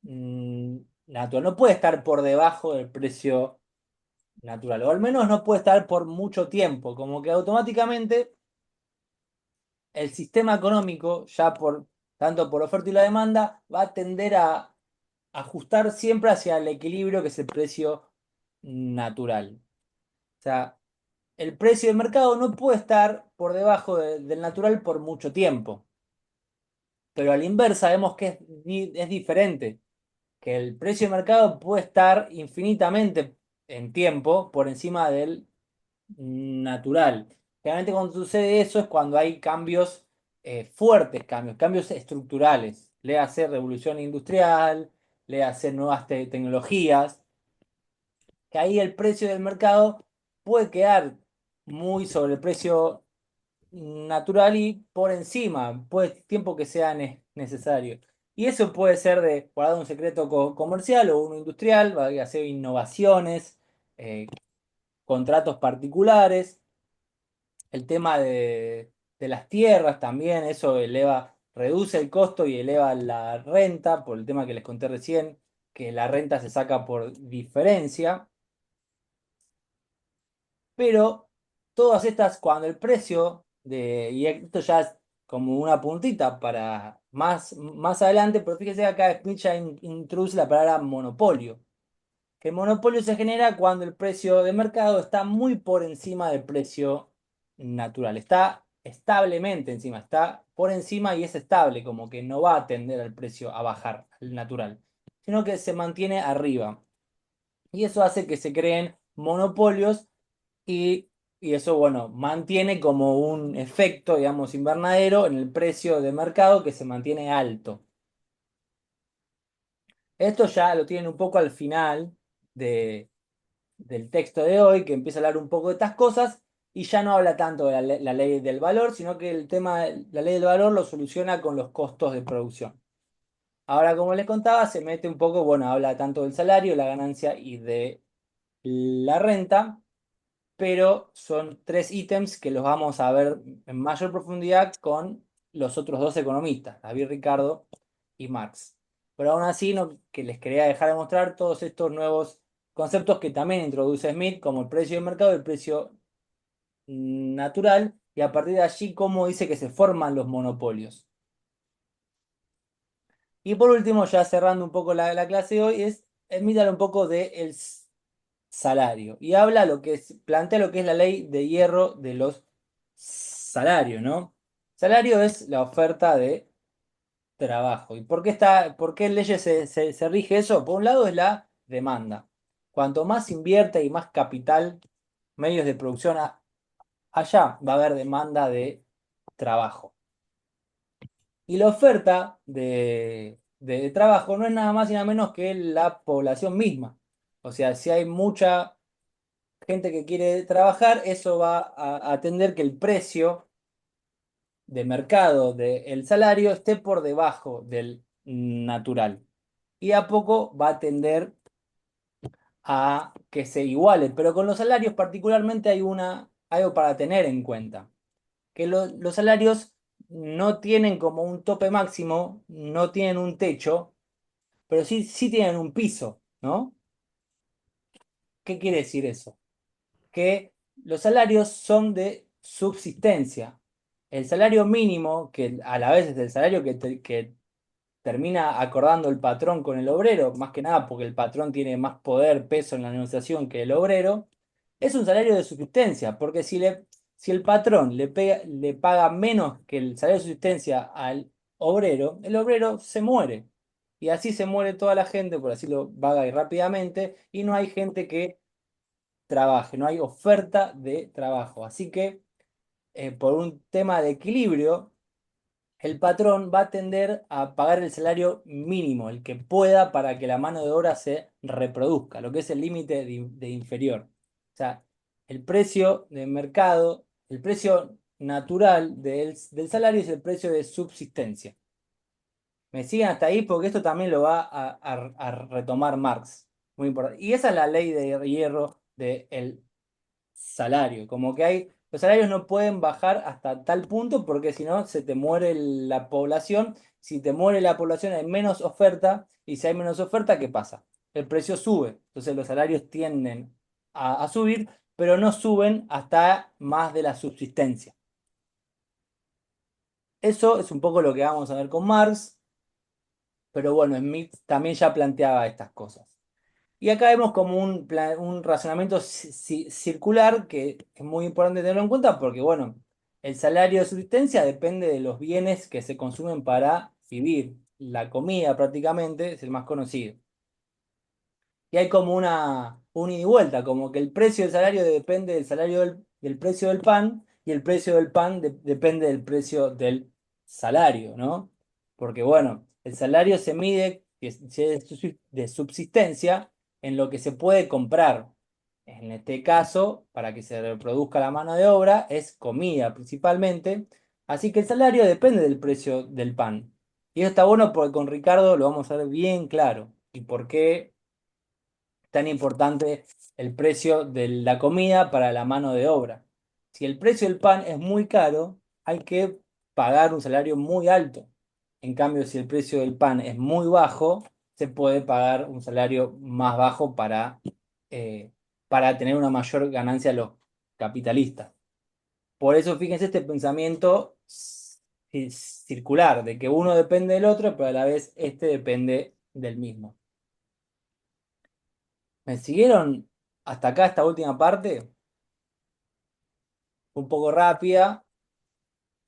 natural, no puede estar por debajo del precio natural, o al menos no puede estar por mucho tiempo, como que automáticamente el sistema económico, ya por tanto por oferta y la demanda, va a tender a ajustar siempre hacia el equilibrio que es el precio natural. O sea, el precio de mercado no puede estar por debajo del natural por mucho tiempo. Pero a la inversa vemos que es diferente, que el precio de mercado puede estar infinitamente en tiempo por encima del natural. Generalmente cuando sucede eso es cuando hay cambios fuertes, cambios estructurales. Le hace revolución industrial, le hace nuevas tecnologías, que ahí el precio del mercado puede quedar muy sobre el precio natural y por encima, puede tiempo que sea necesario. Y eso puede ser de guardar un secreto comercial o uno industrial, va a hacer innovaciones, contratos particulares, el tema de las tierras también, eso reduce el costo y eleva la renta, por el tema que les conté recién, que la renta se saca por diferencia. Pero todas estas, cuando el precio y esto ya es como una puntita para más adelante, pero fíjese que acá Smith ya introduce la palabra monopolio. Que el monopolio se genera cuando el precio de mercado está muy por encima del precio natural. Está establemente encima, está por encima y es estable, como que no va a tender al precio a bajar, al natural, sino que se mantiene arriba. Y eso hace que se creen monopolios y, y eso, bueno, mantiene como un efecto, digamos, invernadero en el precio de mercado que se mantiene alto. Esto ya lo tienen un poco al final del texto de hoy, que empieza a hablar un poco de estas cosas y ya no habla tanto de la ley del valor, sino que el tema de la ley del valor lo soluciona con los costos de producción. Ahora, como les contaba, se mete un poco, bueno, habla tanto del salario, la ganancia y de la renta, pero son tres ítems que los vamos a ver en mayor profundidad con los otros dos economistas, David Ricardo y Marx. Pero aún así, no, que les quería dejar de mostrar todos estos nuevos conceptos que también introduce Smith, como el precio de mercado y el precio natural, y a partir de allí cómo dice que se forman los monopolios. Y por último, ya cerrando un poco la clase de hoy, Smith habla un poco del salario. Y habla plantea lo que es la ley de hierro de los salarios, ¿no? Salario es la oferta de trabajo. ¿Y por qué en leyes se rige eso? Por un lado es la demanda. Cuanto más invierte y más capital, medios de producción allá, va a haber demanda de trabajo. Y la oferta de trabajo no es nada más y nada menos que la población misma. O sea, si hay mucha gente que quiere trabajar, eso va a atender que el precio de mercado del salario esté por debajo del natural. Y a poco va a tender a que se iguale. Pero con los salarios particularmente hay algo para tener en cuenta. Que los salarios no tienen como un tope máximo, no tienen un techo, pero sí tienen un piso, ¿no? ¿Qué quiere decir eso? Que los salarios son de subsistencia. El salario mínimo, que a la vez es el salario que termina acordando el patrón con el obrero, más que nada porque el patrón tiene más poder, peso en la negociación que el obrero, es un salario de subsistencia, porque Si el patrón le paga menos que el salario de subsistencia al obrero, el obrero se muere. Y así se muere toda la gente, por así lo vaga y rápidamente, y no hay gente que trabaje, no hay oferta de trabajo. Así que, por un tema de equilibrio, el patrón va a tender a pagar el salario mínimo, el que pueda para que la mano de obra se reproduzca, lo que es el límite de inferior. O sea, el precio de mercado, el precio natural del salario es el precio de subsistencia. Me siguen hasta ahí porque esto también lo va a retomar Marx. Muy importante. Y esa es la ley de hierro del salario. Como que los salarios no pueden bajar hasta tal punto porque si no se te muere la población. Si te muere la población hay menos oferta y si hay menos oferta, ¿qué pasa? El precio sube. Entonces los salarios tienden a subir, pero no suben hasta más de la subsistencia. Eso es un poco lo que vamos a ver con Marx, pero bueno, Smith también ya planteaba estas cosas. Y acá vemos como un razonamiento circular que es muy importante tenerlo en cuenta porque, bueno, el salario de subsistencia depende de los bienes que se consumen para vivir. La comida prácticamente es el más conocido. Y hay como un ida y vuelta, como que el precio del salario depende del salario del precio del pan y el precio del pan depende del precio del salario, ¿no? Porque bueno, el salario se mide, si es de subsistencia, en lo que se puede comprar. En este caso, para que se reproduzca la mano de obra, es comida principalmente. Así que el salario depende del precio del pan. Y eso está bueno porque con Ricardo lo vamos a ver bien claro. ¿Y por qué tan importante el precio de la comida para la mano de obra? Si el precio del pan es muy caro, hay que pagar un salario muy alto. En cambio, si el precio del pan es muy bajo, se puede pagar un salario más bajo eh, para tener una mayor ganancia a los capitalistas. Por eso, fíjense este pensamiento circular, de que uno depende del otro, pero a la vez este depende del mismo. ¿Me siguieron hasta acá esta última parte? Un poco rápida,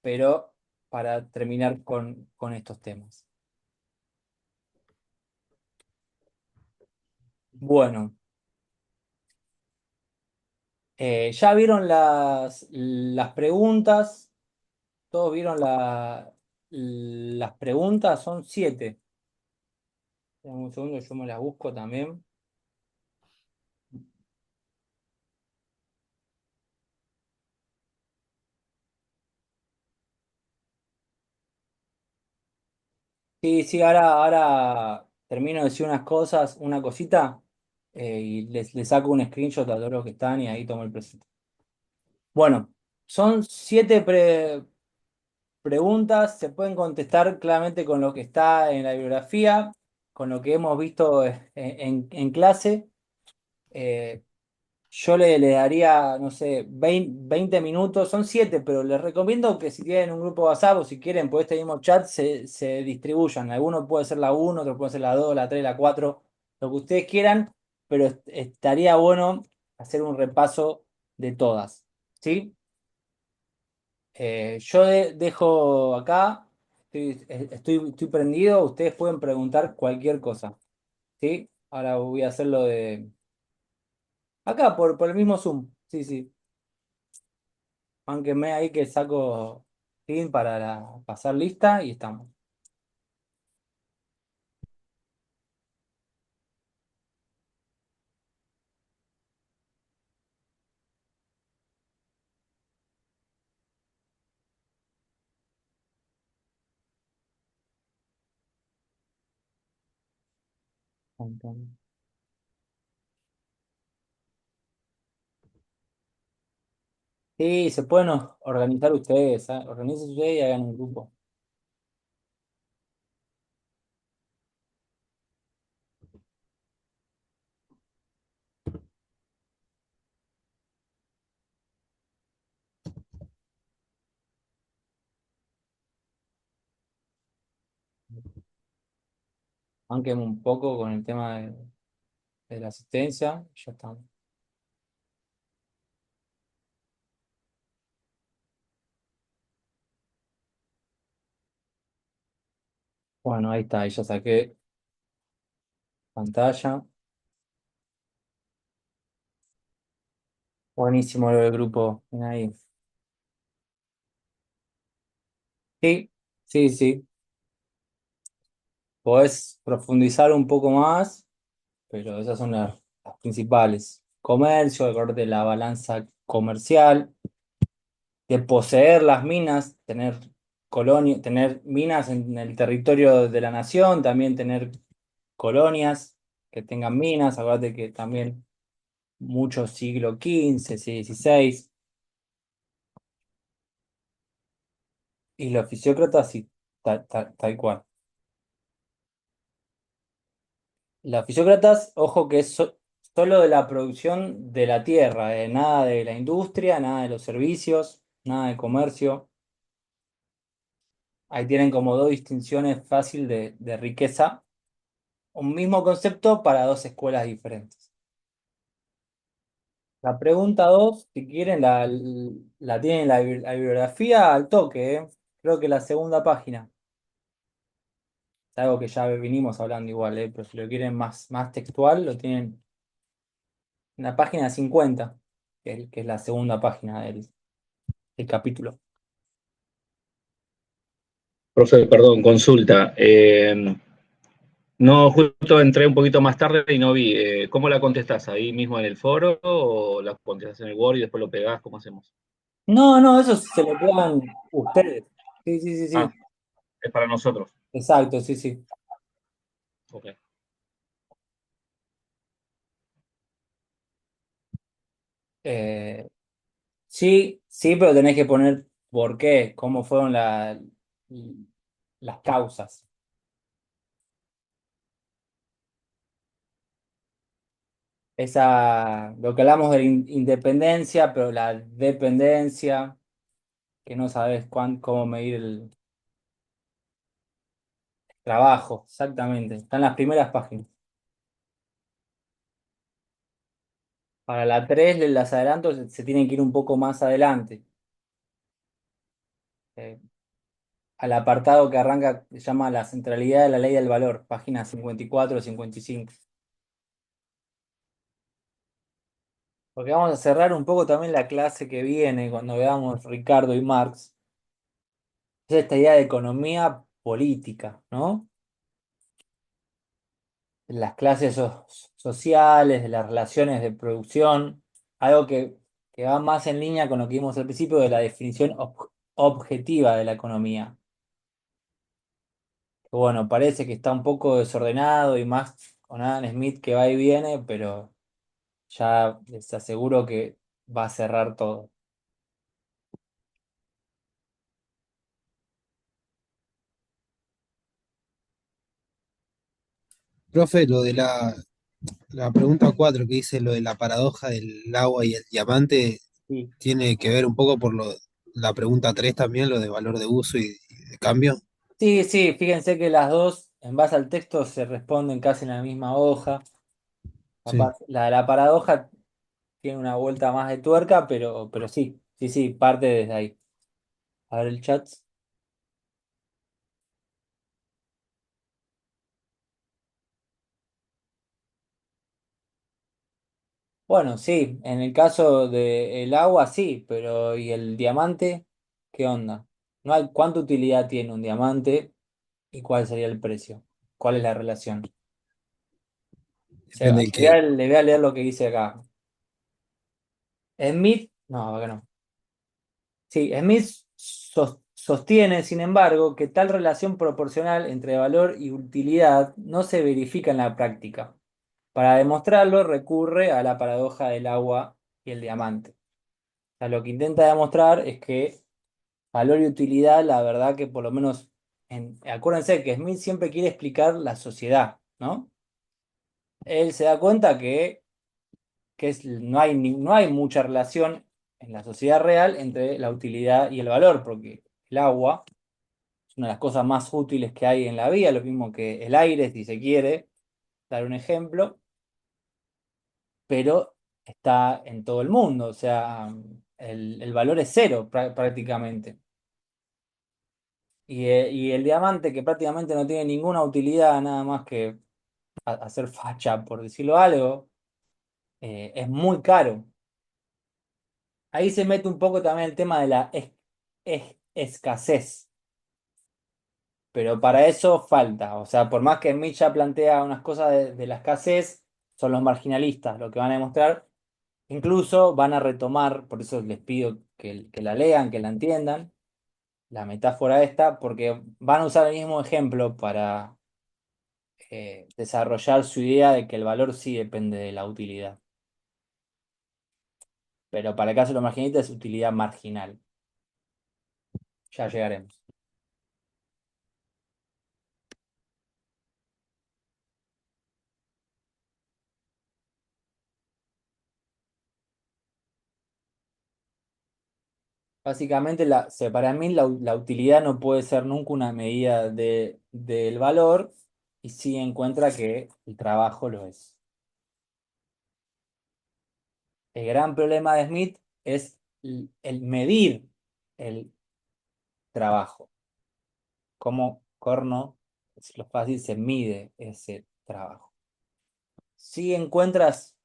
pero para terminar con estos temas. Bueno, ya vieron las preguntas. ¿Todos vieron las preguntas? Son 7. Dame un segundo, yo me las busco también. Sí, sí, ahora termino de decir unas cosas, una cosita, y les saco un screenshot a todos los que están y ahí tomo el presente. Bueno, son 7 preguntas, se pueden contestar claramente con lo que está en la bibliografía, con lo que hemos visto en clase. Eh, yo le daría, no sé, 20 minutos, son 7, pero les recomiendo que si tienen un grupo WhatsApp o si quieren por este mismo chat se distribuyan. Alguno puede ser la uno, otro puede ser la 2, la 3, la 4, lo que ustedes quieran, pero estaría bueno hacer un repaso de todas. ¿Sí? Yo dejo acá, estoy prendido, ustedes pueden preguntar cualquier cosa. ¿Sí? Ahora voy a hacerlo de... Acá, por el mismo Zoom. Sí, sí. Mánquenme ahí que saco fin para pasar lista y estamos. Sí, se pueden organizar ustedes, ¿eh? Organícense ustedes y hagan un grupo. Mánquenme un poco con el tema de la asistencia. Ya estamos. Bueno, ahí está, ahí ya saqué pantalla. Buenísimo lo del grupo. Bien ahí. Sí, sí, sí. Podés profundizar un poco más, pero esas son las principales. Comercio, acordate de la balanza comercial, de poseer las minas, tener colonia, tener minas en el territorio de la nación, también tener colonias que tengan minas. Acuérdate que también muchos siglo XV, sí, XVI, y los fisiócratas sí, tal cual. Los fisiócratas, ojo que es solo de la producción de la tierra, nada de la industria, nada de los servicios, nada de comercio. Ahí tienen como dos distinciones fácil de riqueza. Un mismo concepto para dos escuelas diferentes. La pregunta 2 si quieren, la tienen en la bibliografía al toque, ¿eh? Creo que la segunda página. Es algo que ya vinimos hablando igual, pero si lo quieren más textual, lo tienen en la página 50 que es la segunda página del capítulo. Profe, perdón, consulta. No, justo entré un poquito más tarde y no vi. ¿Cómo la contestás? ¿Ahí mismo en el foro o la contestás en el Word y después lo pegás? ¿Cómo hacemos? No, no, eso se lo pegan ustedes. Sí, sí, sí, Ah, sí. es para nosotros. Exacto, sí, sí. Ok. Eh, sí, sí, pero tenés que poner por qué, cómo fueron las causas. Lo que hablamos de la independencia, pero la dependencia, que no sabes cómo medir el trabajo, exactamente. Están las primeras páginas. Para la 3 las adelantos se tienen que ir un poco más adelante. Eh, Al apartado que arranca, se llama la centralidad de la ley del valor, páginas 54 55. Porque vamos a cerrar un poco también la clase que viene cuando veamos Ricardo y Marx. Es esta idea de economía política, ¿no? De las clases sociales, de las relaciones de producción, algo que va más en línea con lo que vimos al principio de la definición objetiva de la economía. Que bueno, parece que está un poco desordenado y más con Adam Smith que va y viene, pero ya les aseguro que va a cerrar todo. Profe, lo de la pregunta 4 que dice lo de la paradoja del agua y el diamante, Sí. tiene que ver un poco por la pregunta 3 también, lo de valor de uso y de cambio. Sí, sí, fíjense que las dos, en base al texto, se responden casi en la misma hoja. Sí. Capaz, la de la paradoja tiene una vuelta más de tuerca, pero sí, sí, sí, parte desde ahí. A ver el chat. Bueno, sí, en el caso del agua sí, pero ¿y el diamante? ¿Qué onda? No hay, ¿cuánta utilidad tiene un diamante y cuál sería el precio? ¿Cuál es la relación? Depende del que. Le voy a leer lo que dice acá. Smith, no, acá no. Sí, Smith sostiene, sin embargo, que tal relación proporcional entre valor y utilidad no se verifica en la práctica. Para demostrarlo, recurre a la paradoja del agua y el diamante. O sea, lo que intenta demostrar es que valor y utilidad, la verdad que por lo menos, acuérdense que Smith siempre quiere explicar la sociedad, ¿no? Él se da cuenta que no hay mucha relación en la sociedad real entre la utilidad y el valor, porque el agua es una de las cosas más útiles que hay en la vida, lo mismo que el aire, si se quiere, dar un ejemplo, pero está en todo el mundo, o sea, el valor es cero prácticamente. Y el diamante, que prácticamente no tiene ninguna utilidad, nada más que hacer facha, por decirlo algo, es muy caro. Ahí se mete un poco también el tema de la escasez, pero para eso falta. O sea, por más que Mitch ya plantea unas cosas de la escasez, son los marginalistas lo que van a demostrar. Incluso van a retomar, por eso les pido que la lean, que la entiendan, la metáfora esta, porque van a usar el mismo ejemplo para desarrollar su idea de que el valor sí depende de la utilidad. Pero para el caso de los marginalistas es utilidad marginal. Ya llegaremos. Básicamente, para mí la utilidad no puede ser nunca una medida del valor y sí encuentra que el trabajo lo es. El gran problema de Smith es el medir el trabajo. Cómo corno, si lo fácil, se mide ese trabajo. Sí encuentras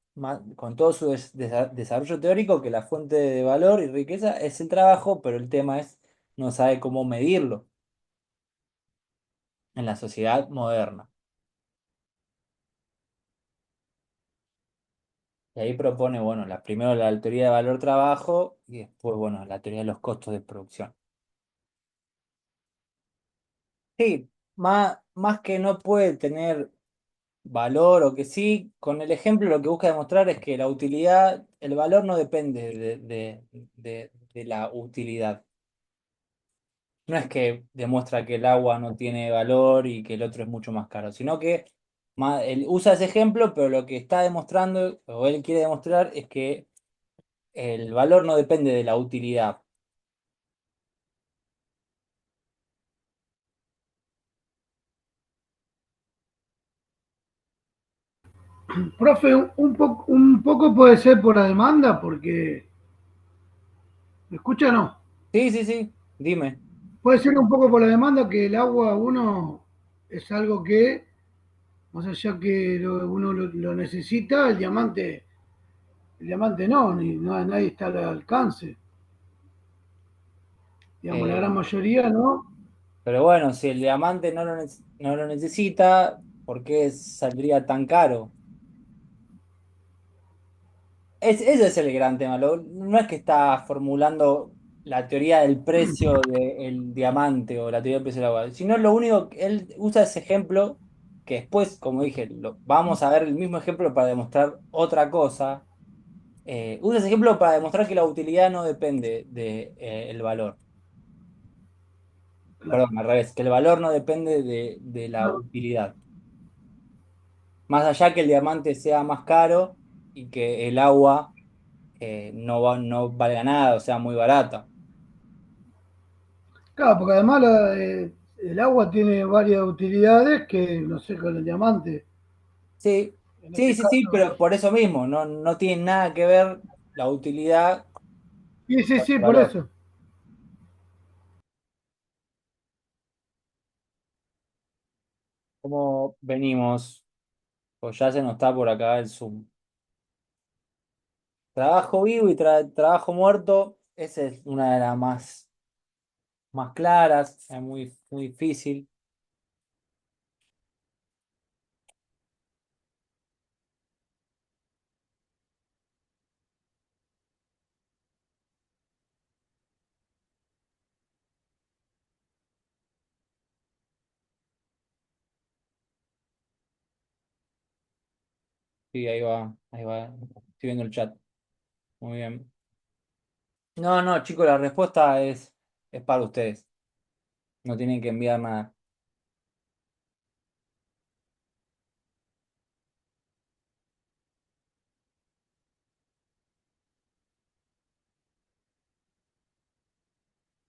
con todo su desarrollo teórico que la fuente de valor y riqueza es el trabajo, pero el tema es no sabe cómo medirlo en la sociedad moderna. Y ahí propone, bueno, primero la teoría de valor trabajo y después, bueno, la teoría de los costos de producción. Sí, más que no puede tener valor o que sí, con el ejemplo lo que busca demostrar es que la utilidad, el valor no depende de la utilidad. No es que demuestra que el agua no tiene valor y que el otro es mucho más caro, sino que él usa ese ejemplo, pero lo que está demostrando, o él quiere demostrar, es que el valor no depende de la utilidad. Profe, un poco puede ser por la demanda, porque, ¿me escucha o no? Sí, sí, sí, dime. Puede ser un poco por la demanda que el agua uno es algo que, más allá que uno lo necesita, el diamante no, nadie está al alcance. Digamos, la Eh, gran mayoría no. pero bueno, si el diamante no lo necesita, ¿por qué saldría tan caro? Ese es el gran tema. No es que está formulando la teoría del precio del diamante o la teoría del precio del agua, sino lo único que él usa ese ejemplo, que después, como dije, vamos a ver el mismo ejemplo para demostrar otra cosa. Usa ese ejemplo para demostrar que la utilidad no depende del valor. Claro, Perdón, al revés, que el valor no depende de la no, utilidad. Más allá que el diamante sea más caro y que el agua no valga nada, o sea, muy barata. claro, porque además el agua tiene varias utilidades que, no sé, con el diamante. Sí, En sí, este sí, sí, caso, pero por eso mismo, no tiene nada que ver la utilidad sí, sí, con sí, el por valor. eso. ¿Cómo venimos? Pues ya se nos está por acá el Zoom. Trabajo vivo y trabajo muerto, esa es una de las más claras, es muy difícil. Sí, ahí va. Estoy viendo el chat. Muy bien. No, no, chicos, la respuesta es para ustedes. No tienen que enviar nada.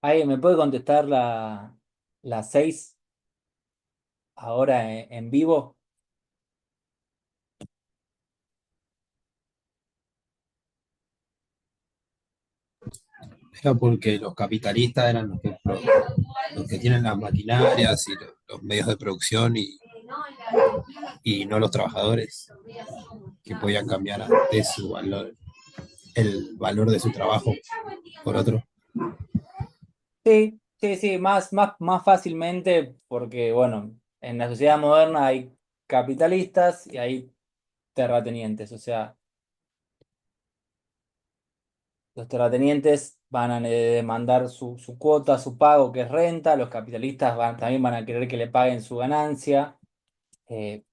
¿Alguien me puede contestar la 6 ahora en vivo? Era porque los capitalistas eran los que tienen las maquinarias y los medios de producción y no los trabajadores que podían cambiar antes su valor, el valor de su trabajo por otro. Sí, sí, sí, más fácilmente porque, bueno, en la sociedad moderna hay capitalistas y hay terratenientes, o sea, los terratenientes van a demandar su cuota, su pago, que es renta, los capitalistas también van a querer que le paguen su ganancia eh,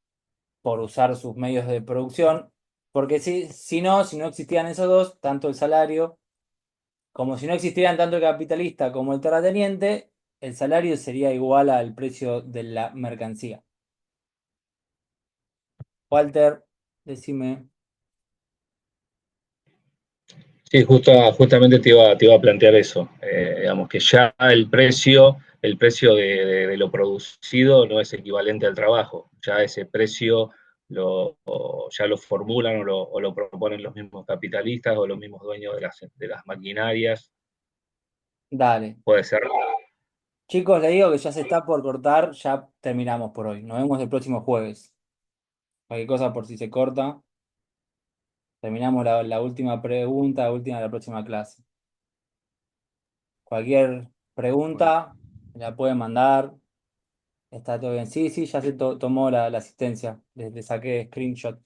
por usar sus medios de producción, porque si no existían esos dos, tanto el salario como si no existieran tanto el capitalista como el terrateniente, el salario sería igual al precio de la mercancía. Walter, decime. Sí, justamente te iba a plantear eso. Digamos que ya el precio de lo producido no es equivalente al trabajo. Ya ese precio ya lo formulan o lo proponen los mismos capitalistas o los mismos dueños de las maquinarias. Dale. Puede ser. Chicos, le digo que ya se está por cortar, ya terminamos por hoy. Nos vemos el próximo jueves. Cualquier cosa por si se corta. Terminamos la última pregunta, la última de la próxima clase. Cualquier Bueno, pregunta, la pueden mandar. Está todo bien. Sí, sí, ya se tomó la asistencia. Le saqué screenshot.